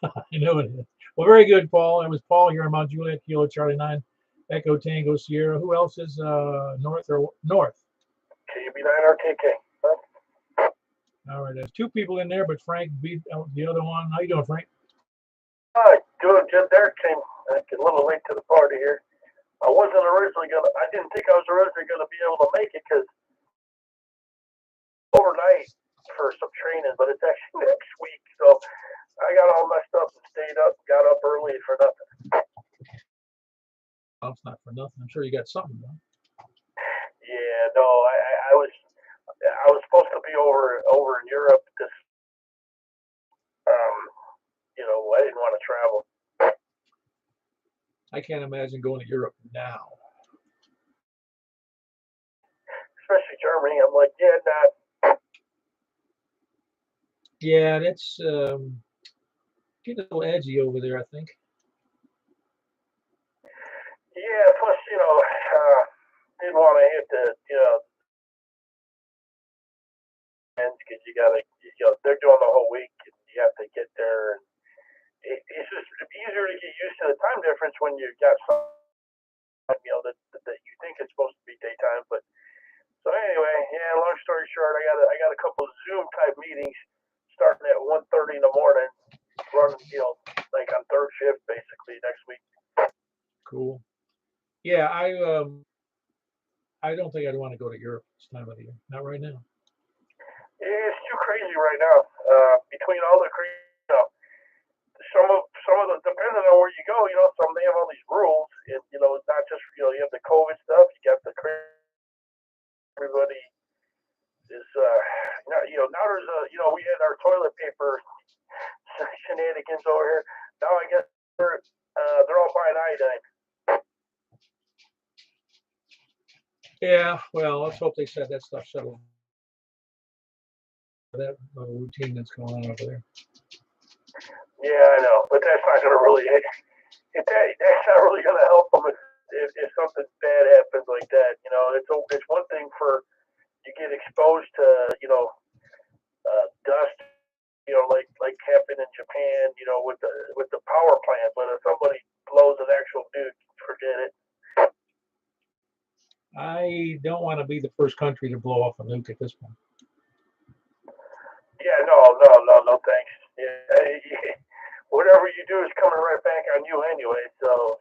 I know it is. Well, very good, Paul. It was Paul here in Mount Juliet, Kilo Charlie 9, Echo Tango Sierra. Who else is north? KB9RKK. Huh? All right, there's 2 people in there, but Frank beat out the other one. How you doing, Frank? Good. Jim Derek came a little late to the party here. I didn't think I was originally gonna be able to make it because overnight for some training, but it's actually next week. So I got all messed up and stayed up, got up early for nothing. Oh, it's not for nothing. I'm sure you got something done. Yeah, no, I was supposed to be over in Europe this I didn't want to travel. I can't imagine going to Europe now. Especially Germany. I'm like, yeah, nah. Yeah, that's getting a little edgy over there, I think. Yeah, plus, didn't want to hit the, because you got to, they're doing the whole week, and you have to get there. And it's just easier to get used to the time difference when you got some, that you think it's supposed to be daytime. But so anyway, yeah. Long story short, I got a couple of Zoom type meetings starting at 1:30 in the morning, running, like on third shift basically next week. Cool. Yeah, I don't think I'd want to go to Europe this time of the year. Not right now. It's too crazy right now. Between all the crazy, some of the, depending on where you go, some they have all these rules, and it's not just you have the COVID stuff. You got the everybody is now there's we had our toilet paper shenanigans over here. Now I guess they're all buying iodine. Yeah, well, let's hope they said that stuff settled. That routine that's going on over there. Yeah, I know, but that's not going to really. That's not really going to help them if something bad happens like that. It's one thing for you get exposed to dust, like happened in Japan, with the power plant. But if somebody blows an actual nuke, forget it. I don't want to be the first country to blow off a nuke at this point. Yeah, no, thanks. Yeah, whatever you do is coming right back on you anyway. So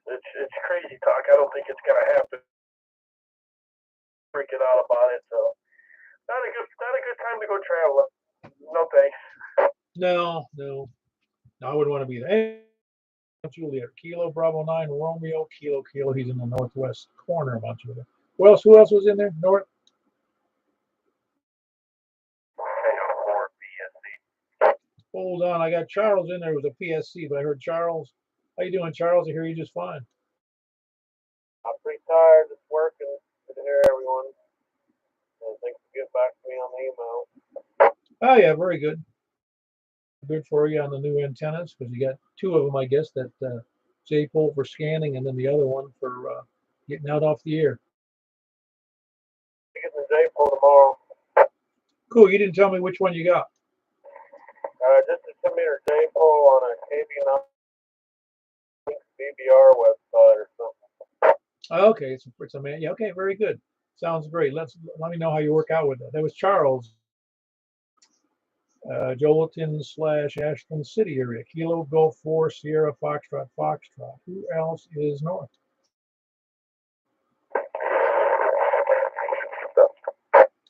it's crazy talk. I don't think it's gonna happen. Freaking out about it. So not a good time to go traveling. No thanks. No, I wouldn't want to be there. Hey, Juliet, Kilo Bravo 9 Romeo Kilo. He's in the northwest corner of Mount Juliet. Who else was in there? North. Hold on, I got Charles in there with a PSC, but I heard Charles. How you doing, Charles? I hear you just fine. I'm pretty tired. It's working. Good to hear everyone. And thanks for getting back to me on the email. Oh yeah, very good. Good for you on the new antennas because you got 2 of them, I guess, that J-pole for scanning and then the other one for getting out off the air. Getting the J-pole tomorrow. Cool. You didn't tell me which one you got. Just a 10-meter J-pole on a KB9 BBR website or something. Okay, it's a man. Yeah, okay, very good. Sounds great. Let me know how you work out with that. That was Charles, Joelton / Ashland City area. Kilo Golf 4 Sierra Foxtrot. Who else is north?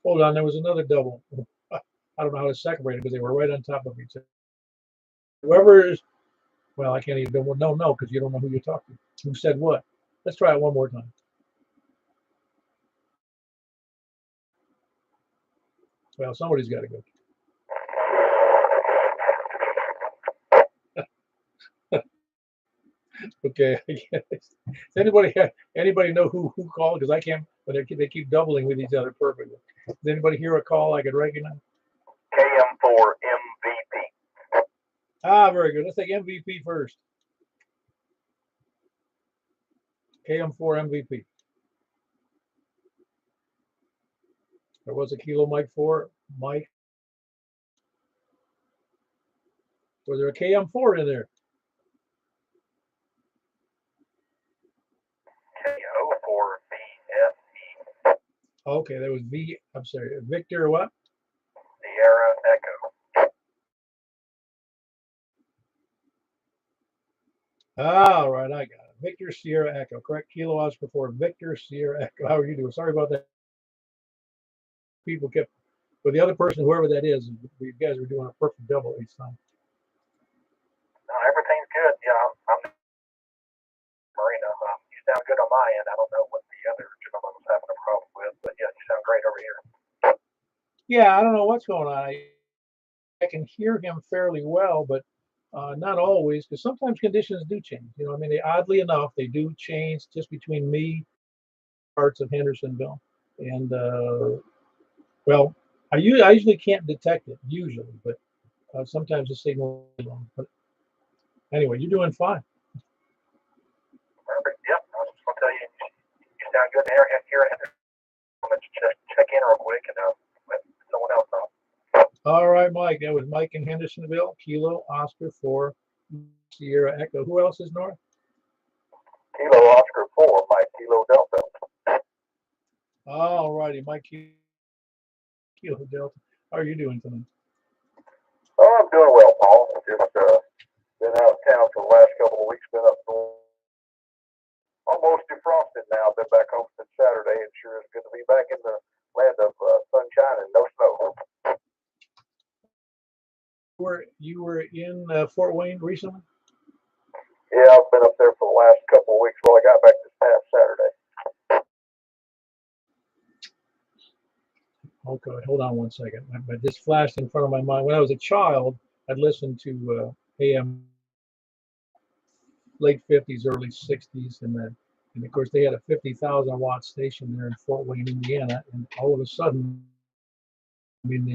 Hold on, there was another double. I don't know how to separate it because they were right on top of each other. Whoever is, well, I can't even, no, because you don't know who you're talking to. Who said what? Let's try it one more time. Well, somebody's got to go. Okay. Does anybody know who called? Because I can't. But they keep doubling with each other perfectly. Does anybody hear a call I could recognize? KM4 MVP. Ah, very good. Let's take MVP first. KM4 MVP. There was a Kilo Mike 4. Mike. Was there a KM4 in there? KO4VSE. Okay, there was I'm sorry, Victor what? Sierra Echo. All right, I got it. Victor Sierra Echo, correct? Kilo Oscar 4, Victor Sierra Echo. How are you doing? Sorry about that. People kept, but the other person, whoever that is, you guys were doing a perfect double each time. No, everything's good. Yeah, I'm Marina. You sound good on my end. I don't know what the other gentleman was having a problem with, but yeah, you sound great over here. Yeah, I don't know what's going on. I can hear him fairly well, but not always, because sometimes conditions do change. You know, I mean, oddly enough, they do change just between me, parts of Hendersonville, and well, I usually can't detect it usually, but sometimes the signal is wrong. But anyway, you're doing fine. Perfect. Yep. I was just gonna tell you, you sound good here. I'm gonna check in real quick and let someone else know. All right, Mike. That was Mike in Hendersonville. Kilo Oscar 4 Sierra Echo. Who else is north? Kilo Oscar 4, Mike Kilo Delta. All righty, Mike Kilo Delta. How are you doing tonight? Oh, I'm doing well, Paul. Just been out of town for the last couple of weeks. Been up north. Almost defrosted now. Been back home since Saturday, and sure is good to be back in the land of sunshine and no snow. You were in Fort Wayne recently? Yeah, I've been up there for the last couple of weeks. Well, I got back this past Saturday. Okay, hold on one second. I just flashed in front of my mind. When I was a child, I'd listened to AM late 50s, early 60s, and of course they had a 50,000 watt station there in Fort Wayne, Indiana, and all of a sudden, I mean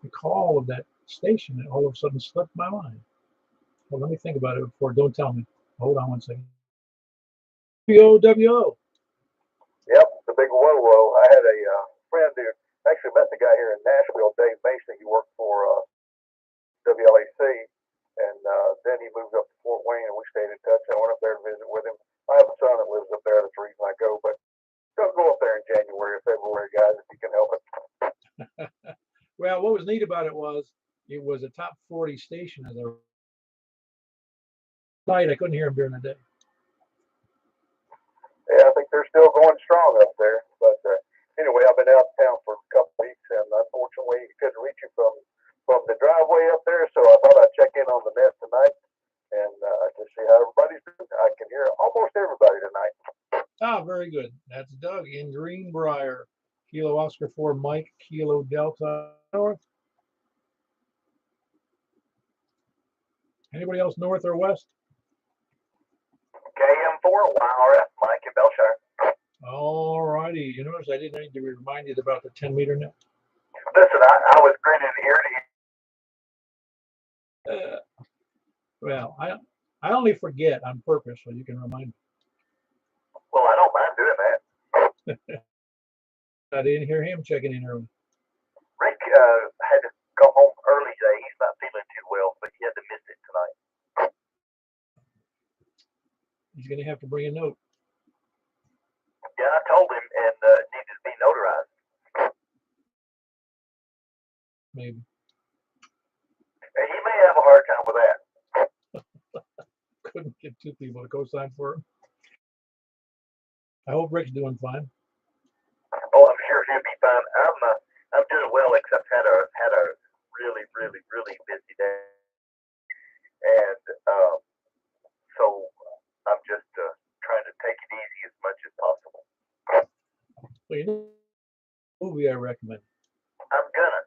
the call of that station all of a sudden slipped my mind. Well, let me think about it before. Don't tell me. Hold on one second. WOWO. Yep, the big whoa. I had a friend who actually met the guy here in Nashville, Dave Mason. He worked for WLAC, and then he moved up to Fort Wayne, and we stayed in touch. I went up there to visit with him. I have a son that lives up there. That's the reason I go. But don't go up there in January or February, guys, if you can help it. Well, what was neat about it was a top 40 station as a night. I couldn't hear him during the day. Yeah, I think they're still going strong up there. But anyway, I've been out of town for a couple of weeks, and unfortunately, couldn't reach you from the driveway up there. So I thought I'd check in on the net tonight and just see how everybody's doing. I can hear almost everybody tonight. Ah, very good. That's Doug in Greenbrier. Kilo Oscar 4, Mike Kilo Delta North. Anybody else north or west? KM4, YRF, Mike in Belshire. All righty. You notice I didn't need to remind you about the 10-meter net. Listen, I was grinning ear to ear. Well, I only forget on purpose, so you can remind me. Well, I don't mind doing that. I didn't hear him checking in early. Rick had to come home early today. He's not feeling too well, but he had to miss it tonight. He's going to have to bring a note. Yeah, I told him, and it needed to be notarized. Maybe. And he may have a hard time with that. Couldn't get two people to co-sign for him. I hope Rick's doing fine. Oh, I'm sure he'll be fine. I've had a really, really, really busy day, and so I'm just trying to take it easy as much as possible. Well, you know, movie I recommend. I'm gonna.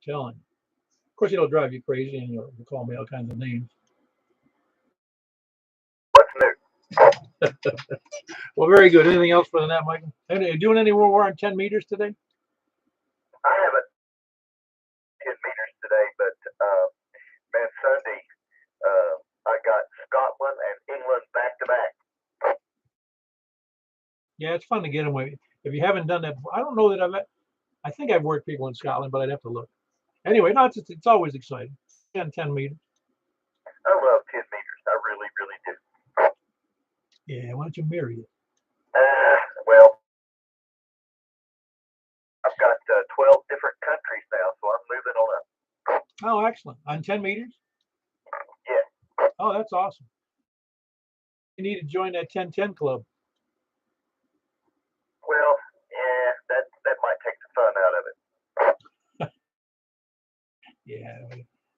Telling. Of course, it'll drive you crazy, and you'll call me all kinds of names. What's new? Well, very good. Anything else for the net, Michael? Are you doing any more on 10 meters today? I haven't 10 meters today, but man, Sunday I got Scotland and England back to back. Yeah, it's fun to get them. If you haven't done that before, I don't know that I think I've worked people in Scotland, but I'd have to look. Anyway, no, it's always exciting. 10 meters. I love 10 meters. I really, really do. Yeah, why don't you marry it? Well, I've got 12 different countries now, so I'm moving on up. Oh, excellent. On 10 meters? Yeah. Oh, that's awesome. You need to join that 10-10 club. Well, yeah, that might take the fun out of it. Yeah,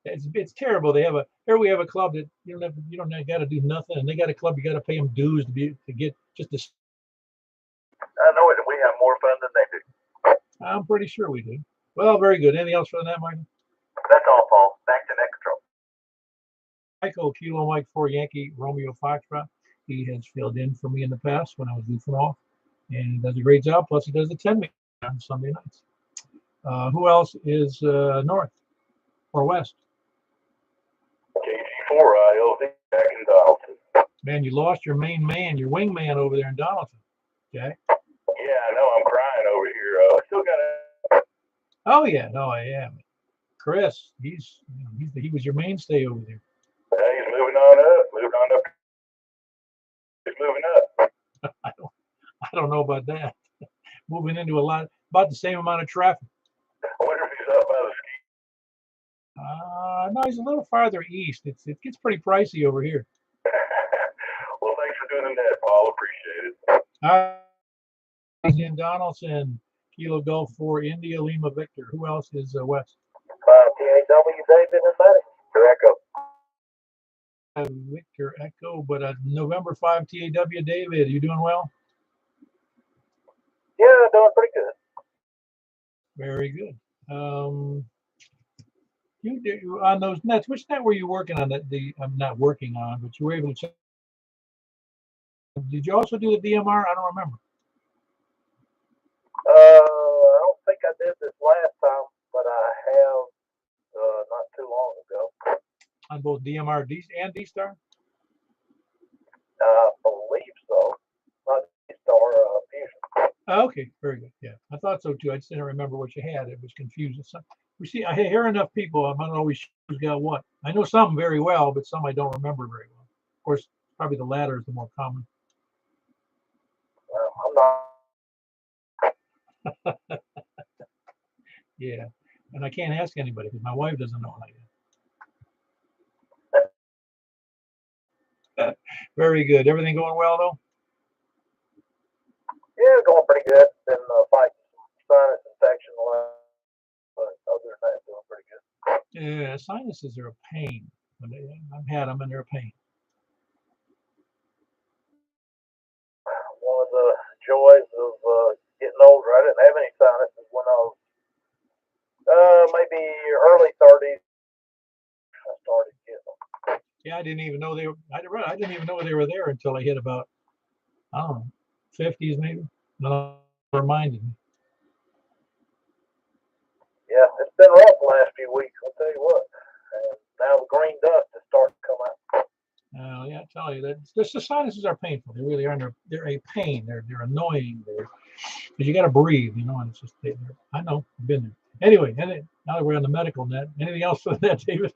it's terrible. Here we have a club that you don't got to do nothing, and they got a club you got to pay them dues to get just to. I know it. We have more fun than they do. I'm pretty sure we do. Well, very good. Anything else for that, Michael? That's all, Paul. Back to Nextro. Michael, Kilo Mike 4 Yankee Romeo Foxtrot. He has filled in for me in the past when I was goofing off, and he does a great job. Plus, he does the 10 meter on Sunday nights. Who else is north or west? KG4 ILD back in Donaldson. Man, you lost your main man, your wingman over there in Donaldson. Jack. Yeah, I know. I'm crying over here. I still got it. Oh yeah, no, I am. Chris, he was your mainstay over there. He's moving on up. Moving on up. He's moving up. I don't know about that. Moving into about the same amount of traffic. I wonder if he's up by the ski. No, he's a little farther east. It gets pretty pricey over here. Well, thanks for doing the net, Paul. Appreciate it. He's in Donaldson, Kilo Golf 4 India Lima Victor. Who else is west? TAW David and Madison. Echo. Victor Echo, but November 5 TAW David. You doing well? Yeah, doing pretty good. Very good. You on those nets? Which net were you working on? I'm not working on, but you were able to check. Did you also do the DMR? I don't remember. I don't think I did this last time, but I have not too long ago. On both DMR and D-Star? I believe so. Not D-Star, Fusion. Okay, very good. Yeah, I thought so too. I just didn't remember what you had. It was confusing. I hear enough people. I'm not always sure who's got what. I know some very well, but some I don't remember very well. Of course, probably the latter is the more common. I'm not. Yeah, and I can't ask anybody because my wife doesn't know like that. Very good. Everything going well though? Yeah, going pretty good. Been fighting some sinus infection the last, but other than that, doing pretty good. Yeah, sinuses are a pain. I've had them and they're a pain. One of the joys of getting older, I didn't have any sinuses when I was maybe early 30s. I started getting them. Yeah, I didn't even know they were. I didn't even know they were there until I hit about, I don't know, 50s maybe. No, reminded me. Yeah, it's been rough the last few weeks. I'll tell you what. And now the green dust is starting to come out. Yeah, I tell you that the sinuses are painful. They really are. They're a pain. They're annoying. Because you got to breathe, and it's just. I know. I've been there. Anyway, now that we're on the medical net, anything else for that, David?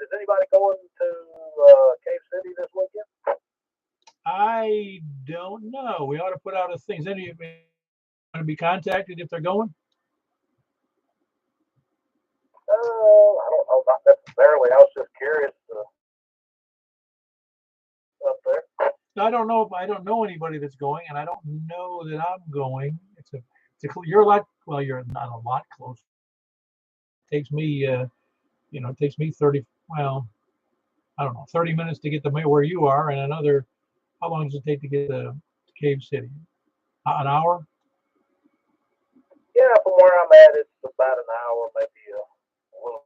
Is anybody going to Cave City this weekend? I don't know. We ought to put out a thing. Is any of you going to be contacted if they're going? I don't know, not necessarily. I was just curious up there. I don't know anybody that's going, and I don't know that I'm going. you're a lot. Well, you're not a lot close. It takes me, it takes me 30. Well, I don't know, 30 minutes to get to where you are, and another. How long does it take to get to Cave City? An hour? Yeah, from where I'm at, it's about an hour, maybe a little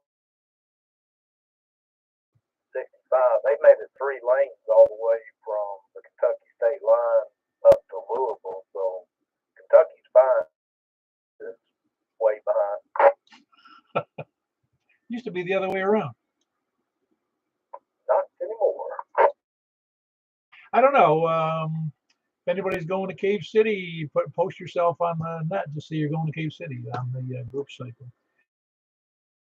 65. They made it 3 lanes all the way from the Kentucky state line up to Louisville, so Kentucky's fine. It's way behind. Used to be the other way around. Not anymore. I don't know. If anybody's going to Cave City, post yourself on the net just so you're going to Cave City on the group cycle.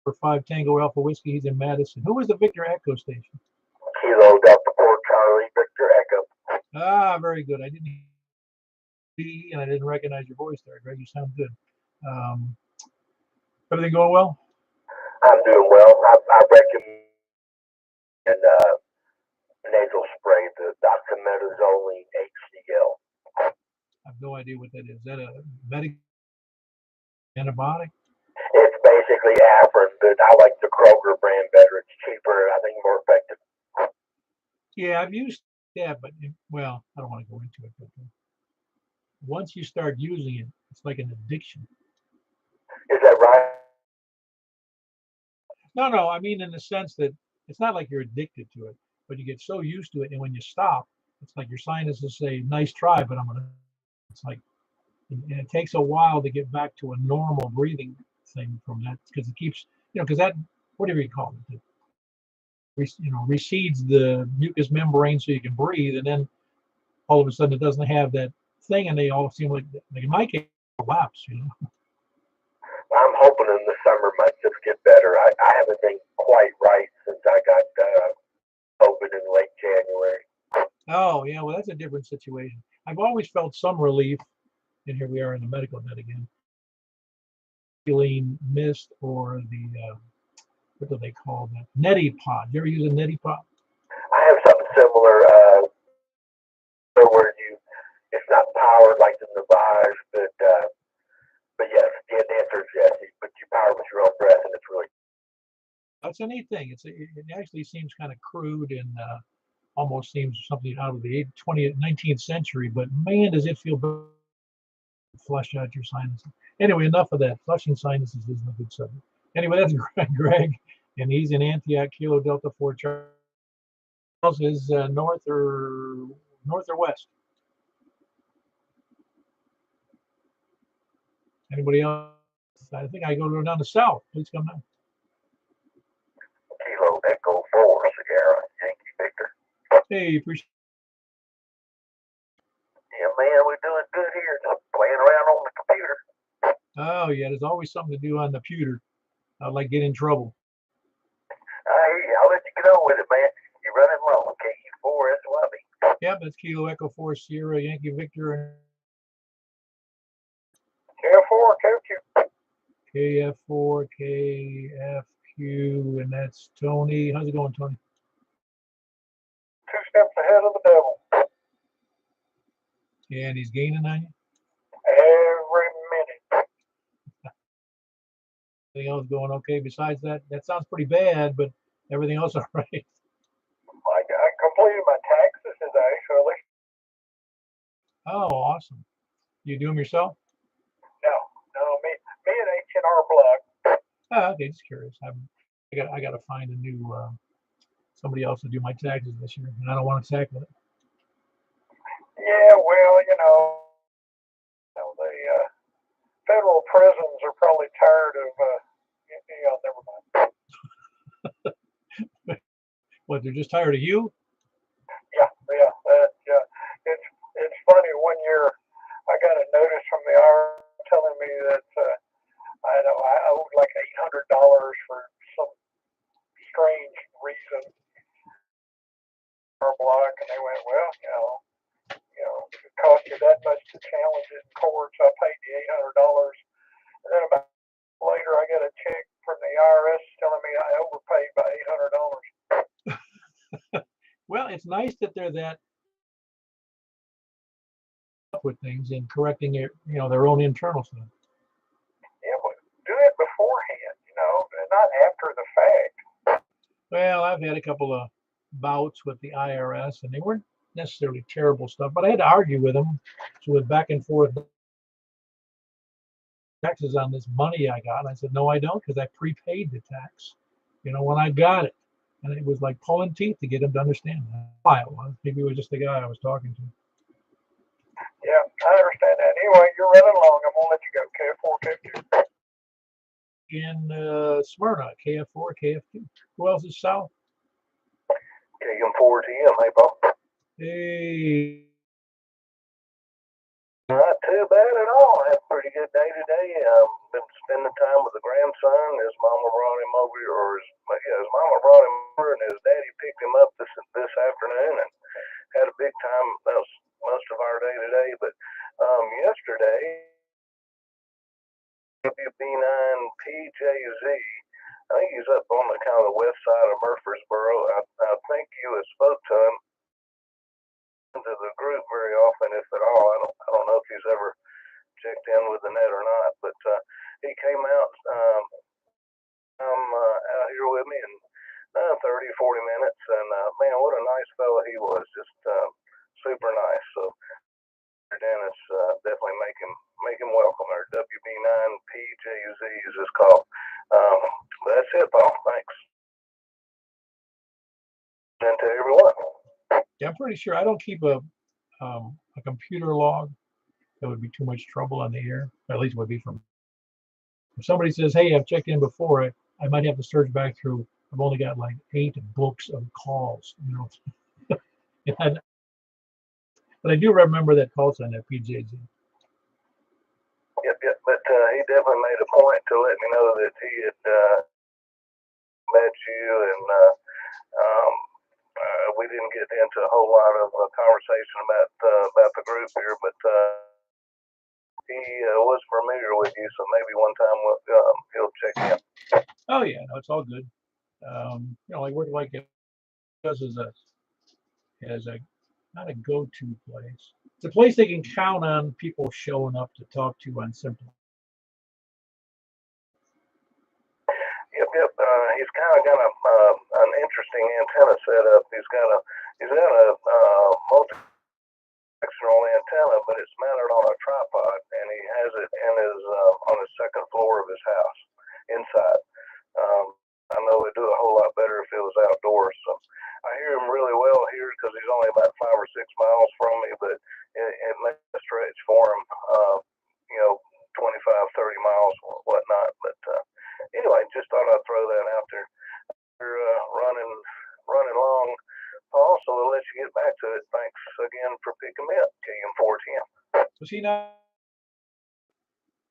For 5 Tango Alpha Whiskey, he's in Madison. Who was the Victor Echo station? Kilo Delta 4 Charlie Victor Echo. Ah, very good. I didn't see and I didn't recognize your voice there, Greg. You sound good. Everything going well? I'm doing well. I recommend nasal spray, the dexamethasone HCl. I have no idea what that is. Is that a medical antibiotic? It's basically Afrin, but I like the Kroger brand better. It's cheaper and I think more effective. Yeah, I've used that, but well, I don't want to go into it. But once you start using it, it's like an addiction. Is that right? No, I mean in the sense that it's not like you're addicted to it, but you get so used to it, and when you stop, it's like your sinuses say, "Nice try," but I'm gonna. It's like, and it takes a while to get back to a normal breathing thing from that because it keeps, because that, whatever you call it, recedes the mucous membrane so you can breathe, and then all of a sudden it doesn't have that thing, and they all seem like in my case, collapse. I'm hoping in the summer might just get better. I haven't been quite right since I got COVID in late January. Oh yeah, well that's a different situation. I've always felt some relief, and here we are in the medical net again. Feeling mist or the what do they call that? Neti pot. You ever use a neti pot? I have something similar where it's not powered like the Navage, but yes, the answer is yes. But you power with your own breath, and it's really. That's a neat thing. It actually seems kind of crude and almost seems something out of the 19th century. But man, does it feel good to flush out your sinuses. Anyway, enough of that. Flushing sinuses isn't a good subject. Anyway, that's Greg, and he's in Antioch, Kilo Delta 4 Charlie. Is north or west? Anybody else? I think I go down to south. Please come down. Kilo Echo 4 Sierra Yankee Victor. Hey, appreciate. Yeah, man, we're doing good here. Just playing around on the computer. Oh yeah, there's always something to do on the computer. I like get in trouble. I'll let you get on with it, man. You're running low. KU4 SYB. Yeah, that's Kilo Echo 4 Sierra Yankee Victor. KF4 KFQ. KF4 KFQ, and that's Tony. How's it going, Tony? 2 steps ahead of the devil. Yeah, and he's gaining on you. Every minute. Everything else going okay? Besides that, that sounds pretty bad, but everything else all right. I completed my taxes today, actually. Oh, awesome. You do them yourself? No, me and H&R Block. Oh, okay, just curious. I got to find a new somebody else to do my taxes this year, and I don't want to tackle it. Yeah, well, the federal prisons are probably tired of, never mind. What, they're just tired of you? Yeah. It's funny. One year, I got a notice from the IRS telling me that I owed like $800 for some strange reason. Our block, and they went, well, if it cost you that much to challenge it in court, so I paid the $800. And then about later, I got a check from the IRS telling me I overpaid by $800. Well, it's nice that they're that up with things and correcting it, their own internal stuff. Yeah, but do it beforehand, not after the fact. Well, I've had a couple of bouts with the IRS, and they weren't necessarily terrible stuff, but I had to argue with them. So with back and forth taxes on this money I got, and I said, no, I don't, because I prepaid the tax, when I got it. And it was like pulling teeth to get him to understand why it was. Maybe it was just the guy I was talking to. Yeah, I understand that. Anyway, you're running along. I'm going to let you go. KF4, KF2. In Smyrna, KF4, KF2. Who else is south? KM4TM, hey, Bob. Hey. Not too bad at all. I had a pretty good day today. Been spending time with the grandson. His mama brought him over, his mama brought him over, and his daddy picked him up this afternoon, and had a big time. That was most of our day today. But yesterday, WB9PJZ, I think he's up on the kind of the west side of Murfreesboro. I think you had spoke to him to the group very often, if at all. I don't know if he's ever checked in with the net or not, but he came out out here with me in 30, 40 minutes, and man, what a nice fellow he was, just super nice. So Dennis, definitely make him welcome. Our WB9PJZ is this call. That's it, Paul. Thanks. And to everyone. Yeah, I'm pretty sure I don't keep a computer log. That would be too much trouble on the air. At least it would be for me. If somebody says, hey, I've checked in before, I might have to search back through. I've only got like 8 books of calls, but I do remember that call sign, that PJZ. Yep. But he definitely made a point to let me know that he had met you, and we didn't get into a whole lot of conversation about the group here, but he was familiar with you, so maybe one time he'll check in. Oh yeah, no, it's all good. Like work like it does as a not a go-to place. It's a place they can count on people showing up to talk to on Simple. Yep. He's kind of got an interesting antenna setup. He's got a multi-directional antenna, but it's mounted on a tripod, and he has it in his on his second floor of his house inside. I know it'd do a whole lot better if it was outdoors. So I hear him really well here because he's only about 5 or 6 miles from me, but it may stretch for him, 25, 30 miles or whatnot. But anyway, just thought I'd throw that out there. We're running long, Paul, so I'll let you get back to it. Thanks again for picking me up, KM4TM. Was he not?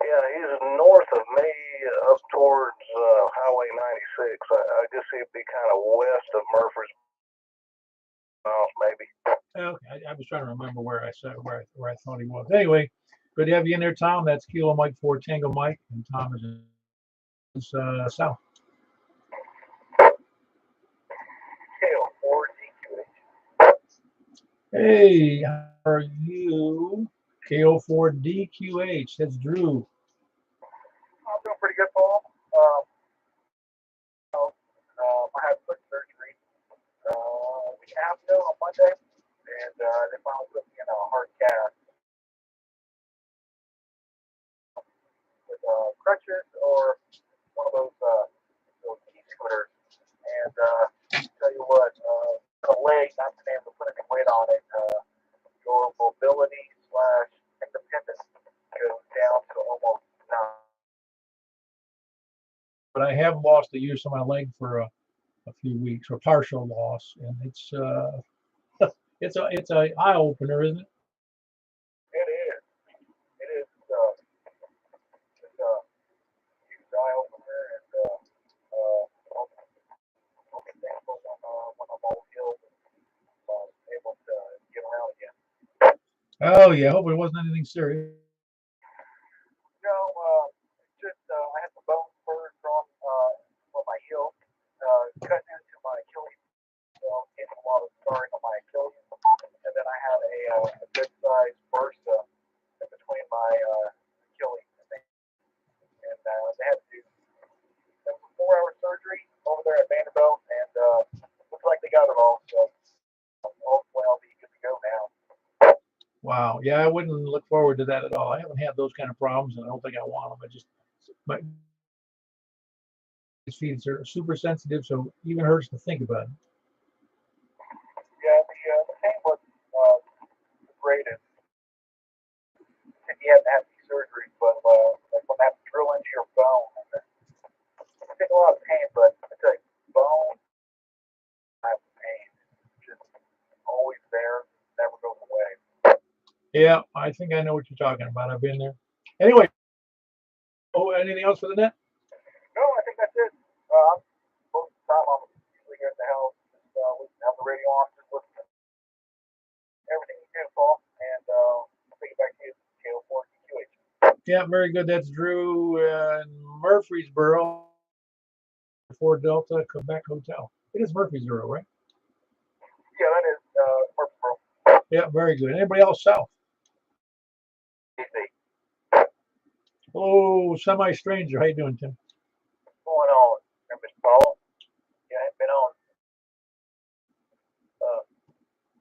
Yeah, he's north of me, up towards Highway 96. I guess he'd be kind of west of Murfreesboro, maybe. Okay, I was trying to remember where I thought he was. Anyway, good to have you in there, Tom. That's Kilo Mike 4 Tango Mike, and Tom is south. Hey, how are you? KO4DQH. That's Drew. I'm doing pretty good, Paul. I had foot surgery a week and a half ago on Monday, and they finally put me in a hard cast with crutches or one of those e-scooters. And tell you what, a leg, not being able to put any weight on it, your mobility / independence goes down to almost none. But I have lost the use of my leg for a few weeks, or partial loss, and it's a eye opener, isn't it? It is. It's a huge eye opener, and I'm thankful when I'm all healed and able to get around again. Oh yeah, hope it wasn't anything serious. No, just I had some bone spurs on my heel, cutting into my Achilles, getting a lot of scarring on my Achilles, and then I had a good sized bursa Yeah, I wouldn't look forward to that at all. I haven't had those kind of problems, and I don't think I want them. I just my feet are super sensitive, so it even hurts to think about it. Yeah, the pain was the greatest. If you had to have these surgeries, but like when that drill into your bone, I take a lot of pain, but I tell you, bone, I have pain. It's just always there, never goes away. Yeah, I think I know what you're talking about. I've been there. Anyway, oh, anything else for the net? No, I think that's it. Most of the time I'm usually here at the house, just have the radio on, just listening to everything you do, Paul, and I'll take it back to you, KO4 QH. Yeah, very good. That's Drew in Murfreesboro, 4 Delta Quebec Hotel. It is Murfreesboro, right? Yeah, that is Murfreesboro. Yeah, very good. Anybody else south? DC. Oh, semi-stranger. How you doing, Tim? What's going on, Mr. Paul? Yeah, I ain't been on.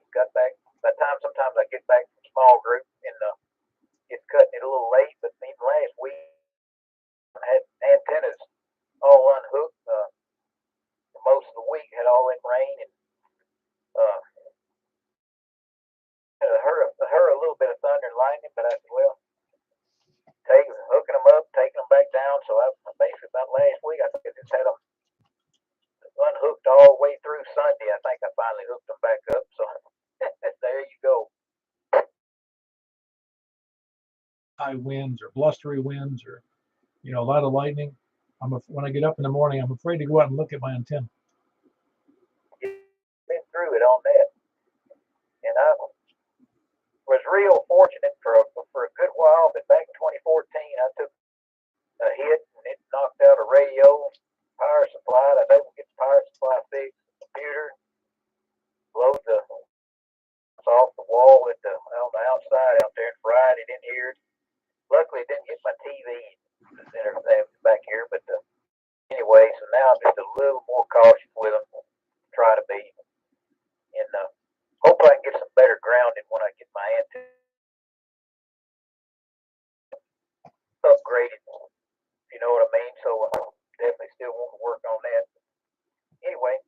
Got back. By the time sometimes I get back from small group and it's cutting it a little late, but even last week I had antennas all unhooked. Most of the week had all that rain and uh, her a little bit of thunder and lightning, but I said, well, hooking them up, taking them back down. So I basically about last week I think I just had them unhooked all the way through Sunday. I think I finally hooked them back up. So there you go. High winds or blustery winds or a lot of lightning. When I get up in the morning, I'm afraid to go out and look at my antenna. Been through it on that, and I was real fortunate for a good while. But back in 2014, I took a hit and it knocked out a radio power supply. I was able to get the power supply fixed, computer, blowed the off the wall on the outside out there and fried it in here. Luckily, it didn't hit my TV and everything back here. But anyway, so now I'm just a little more cautious with them. Try to be, and hope I can get some better grounding when I get my antenna upgraded. If you know what I mean. So definitely still want to work on that. Anyway,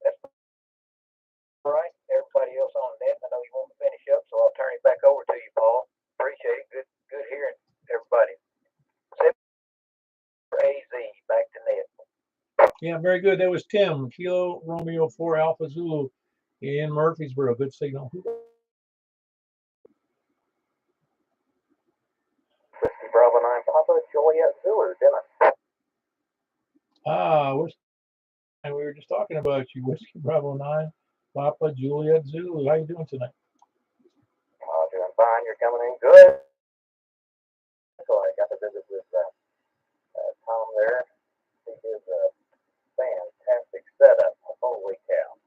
that's all right. Everybody else on the net, I know you want to finish up, so I'll turn it back over to you, Paul. Appreciate it. Good hearing everybody. AZ back to net. Yeah, very good. That was Tim, Kilo Romeo 4 Alpha Zulu in Murfreesboro. Good signal. Whiskey Bravo 9 Papa Juliet Zulu, Dennis. We were just talking about you, Whiskey Bravo 9 Papa Juliet Zulu. How you doing tonight? Doing fine. You're coming in good. So I got to visit with Tom there. He is a fantastic setup. Holy cow.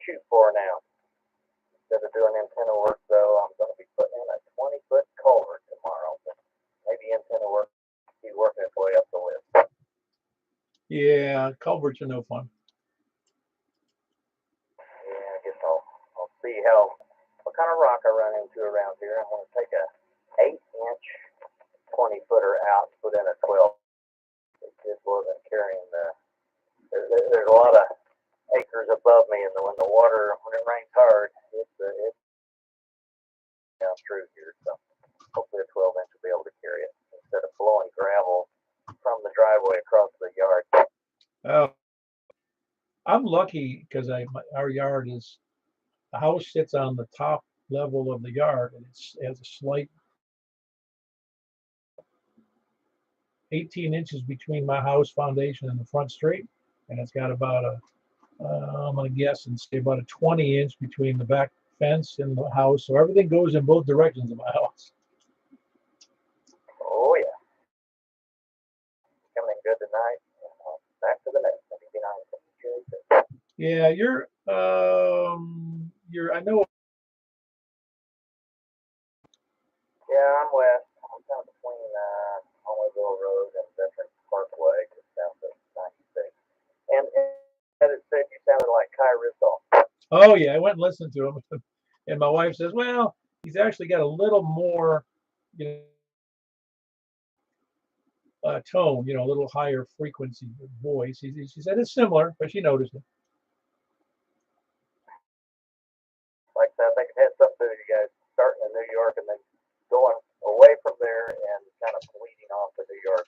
Shoot for now. Instead of doing antenna work, though, I'm going to be putting in a 20-foot culvert tomorrow. Maybe antenna work be working its way up the list. Yeah, culverts are no fun. Yeah, I guess I'll see what kind of rock I run into around here. I'm going to take a 8-inch 20-footer out and put in a 12. It just wasn't carrying there's a lot of acres above me, and when it rains hard, it's down through here. So hopefully a 12-inch will be able to carry it instead of blowing gravel from the driveway across the yard. Oh, I'm lucky because our yard the house sits on the top level of the yard, and it has a slight 18 inches between my house foundation and the front street, and it's got about I'm going to guess and say about a 20-inch between the back fence and the house, so everything goes in both directions of my house. Oh yeah, coming in good tonight. Back to the net. Yeah, I know. Yeah, I'm west. I'm down between Hollowville Road and Veterans Parkway, just south of 96. And as it said, you sounded like Kai Rizzo. Oh yeah, I went and listened to him, and my wife says, "Well, he's actually got a little more, you know, tone, you know, a little higher frequency voice. She said it's similar, but she noticed it. Like I said, I think it had something to do with you guys starting in New York and then going away from there and kind of bleeding off the New York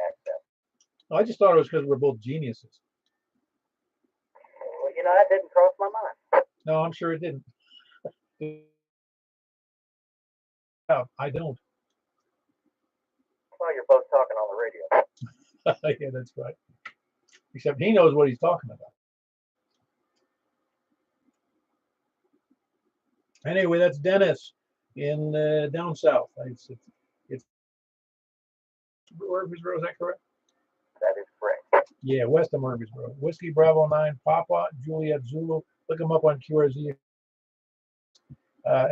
accent. I just thought it was because we're both geniuses. Well, you know, that didn't cross my mind. No, I'm sure it didn't. I don't. Well, you're both talking on the radio. Yeah, that's right. Except he knows what he's talking about. Anyway, that's Dennis in down south. It's Murfreesboro, is that correct? That is correct. Yeah, west of Murfreesboro. Whiskey Bravo 9, Papa, Juliet Zulu. Look them up on QRZ.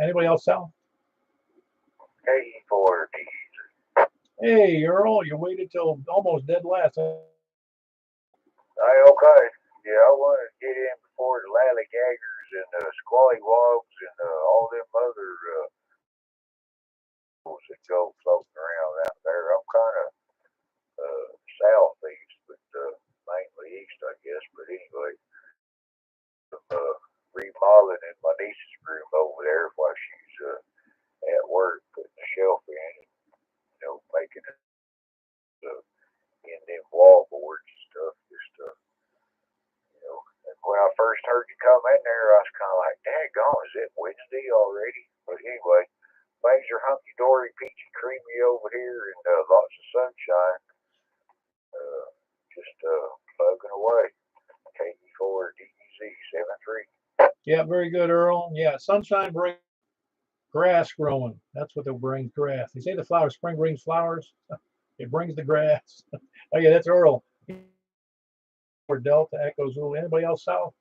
Anybody else, Sal? K4D. Hey, Earl, you waited till almost dead last. Okay. Yeah, I wanted to get in before the lallygaggers and the squally wogs and all them other that go floating around out there. I'm kind of southeast, but mainly east, I guess. But anyway, remodeling in my niece's room over there while she's at work, putting the shelf in, and, you know, making it in them wallboards and stuff. Just you know, and when I first heard you come in there, I was kind of like, daggone, is it Wednesday already? But anyway, things are hunky dory, peachy creamy over here, and lots of sunshine. Just plugging away. KE4 DEZ 73. Yeah, very good, Earl. Yeah, sunshine brings grass growing. That's what they bring, grass. They say the flower, spring brings flowers. It brings the grass. Oh yeah, that's Earl. For Delta Echo Zulu. Anybody else south?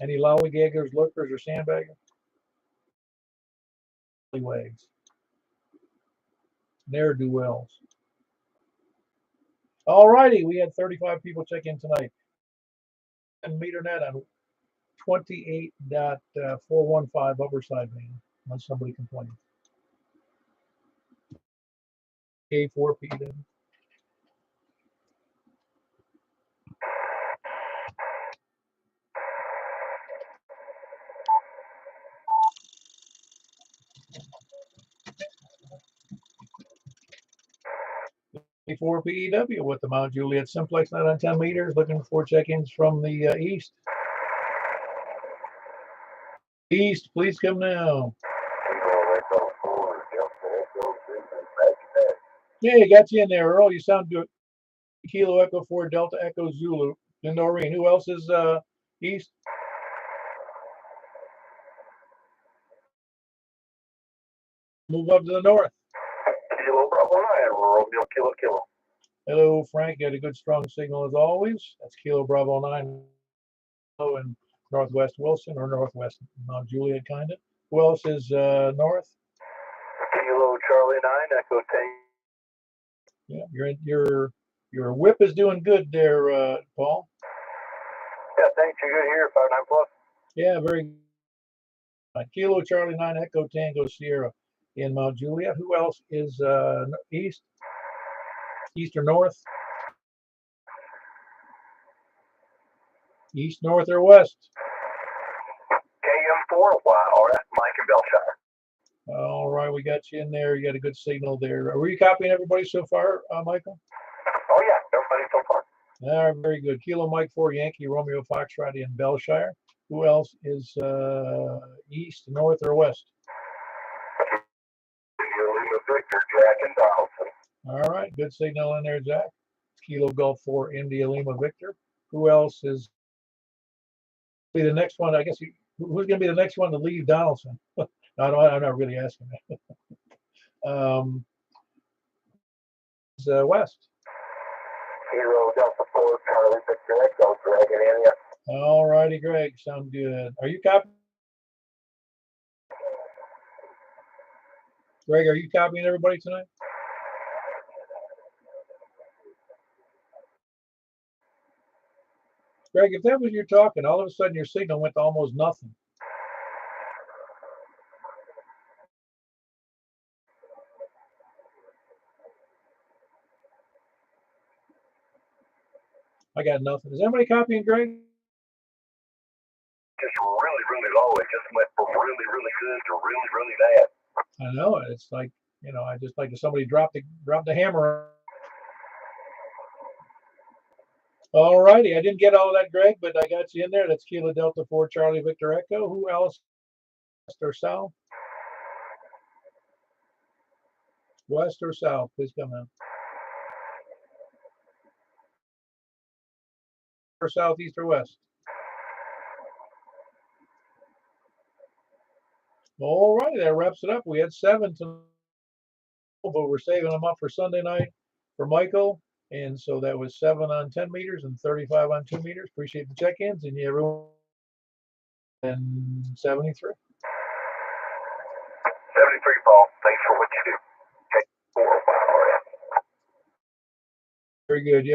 Any lollygaggers, lurkers, or sandbaggers? Wags. Ne'er-do-wells. All righty, we had 35 people check in tonight. And meter net on 28.415 upper sideband, unless somebody complains. K4P then. K4 PEW with the Mount Juliet Simplex Net on 10 meters, looking for check-ins from the east. East, please come now. Yeah, got you in there, Earl. You sound good. Kilo Echo 4 Delta Echo Zulu. And Noreen. Who else is east? Move up to the north. Kilo Bravo 9, Romeo Kilo Kilo. Hello, Frank. You had a good strong signal as always. That's Kilo Bravo 9 in Northwest Wilson or Northwest Mount Juliet, kind of. Who else is north? Kilo Charlie 9, Echo 10. Yeah, your whip is doing good there, Paul. Yeah, thanks. You're good here, 59 plus. Yeah, very good. Kilo Charlie 9 Echo Tango Sierra in Mount Juliet. Who else is east? East or north? East, north, or west? KM4, wow, that's Mike in Belshire. All right, we got you in there. You got a good signal there. Were you copying everybody so far, Michael? Oh, yeah, everybody so far. All right, very good. Kilo Mike 4 Yankee Romeo Foxtrot in Belshire. Who else is east, north, or west? Victor, Jack, and Donaldson. All right, good signal in there, Jack. Kilo Golf 4 India Lima Victor. Who else is be the next one? I guess who's going to be the next one to leave Donaldson? I'm not really asking that. West. Kilo Delta 4 Charlie Victor Echo, Dragon in ya. All righty, Greg. Sound good. Are you copying? Greg, are you copying everybody tonight? Greg, if that was you talking, all of a sudden your signal went to almost nothing. I got nothing. Is anybody copying Greg? Just really, really low. It just went from really, really good to really, really bad. I know it. It's like, I just like if somebody dropped the hammer. All righty. I didn't get all of that, Greg, but I got you in there. That's Kilo Delta 4 Charlie Victor Echo. Who else? West or south? West or south? Please come in. Or south, east, or west? All righty. That wraps it up. We had 7 tonight, but we're saving them up for Sunday night for Michael. And so that was 7 on 10 meters and 35 on 2 meters. Appreciate the check-ins and everyone. And 73. 73, Paul. Thanks for what you do. Okay. 4 or 5. Very good. Yeah.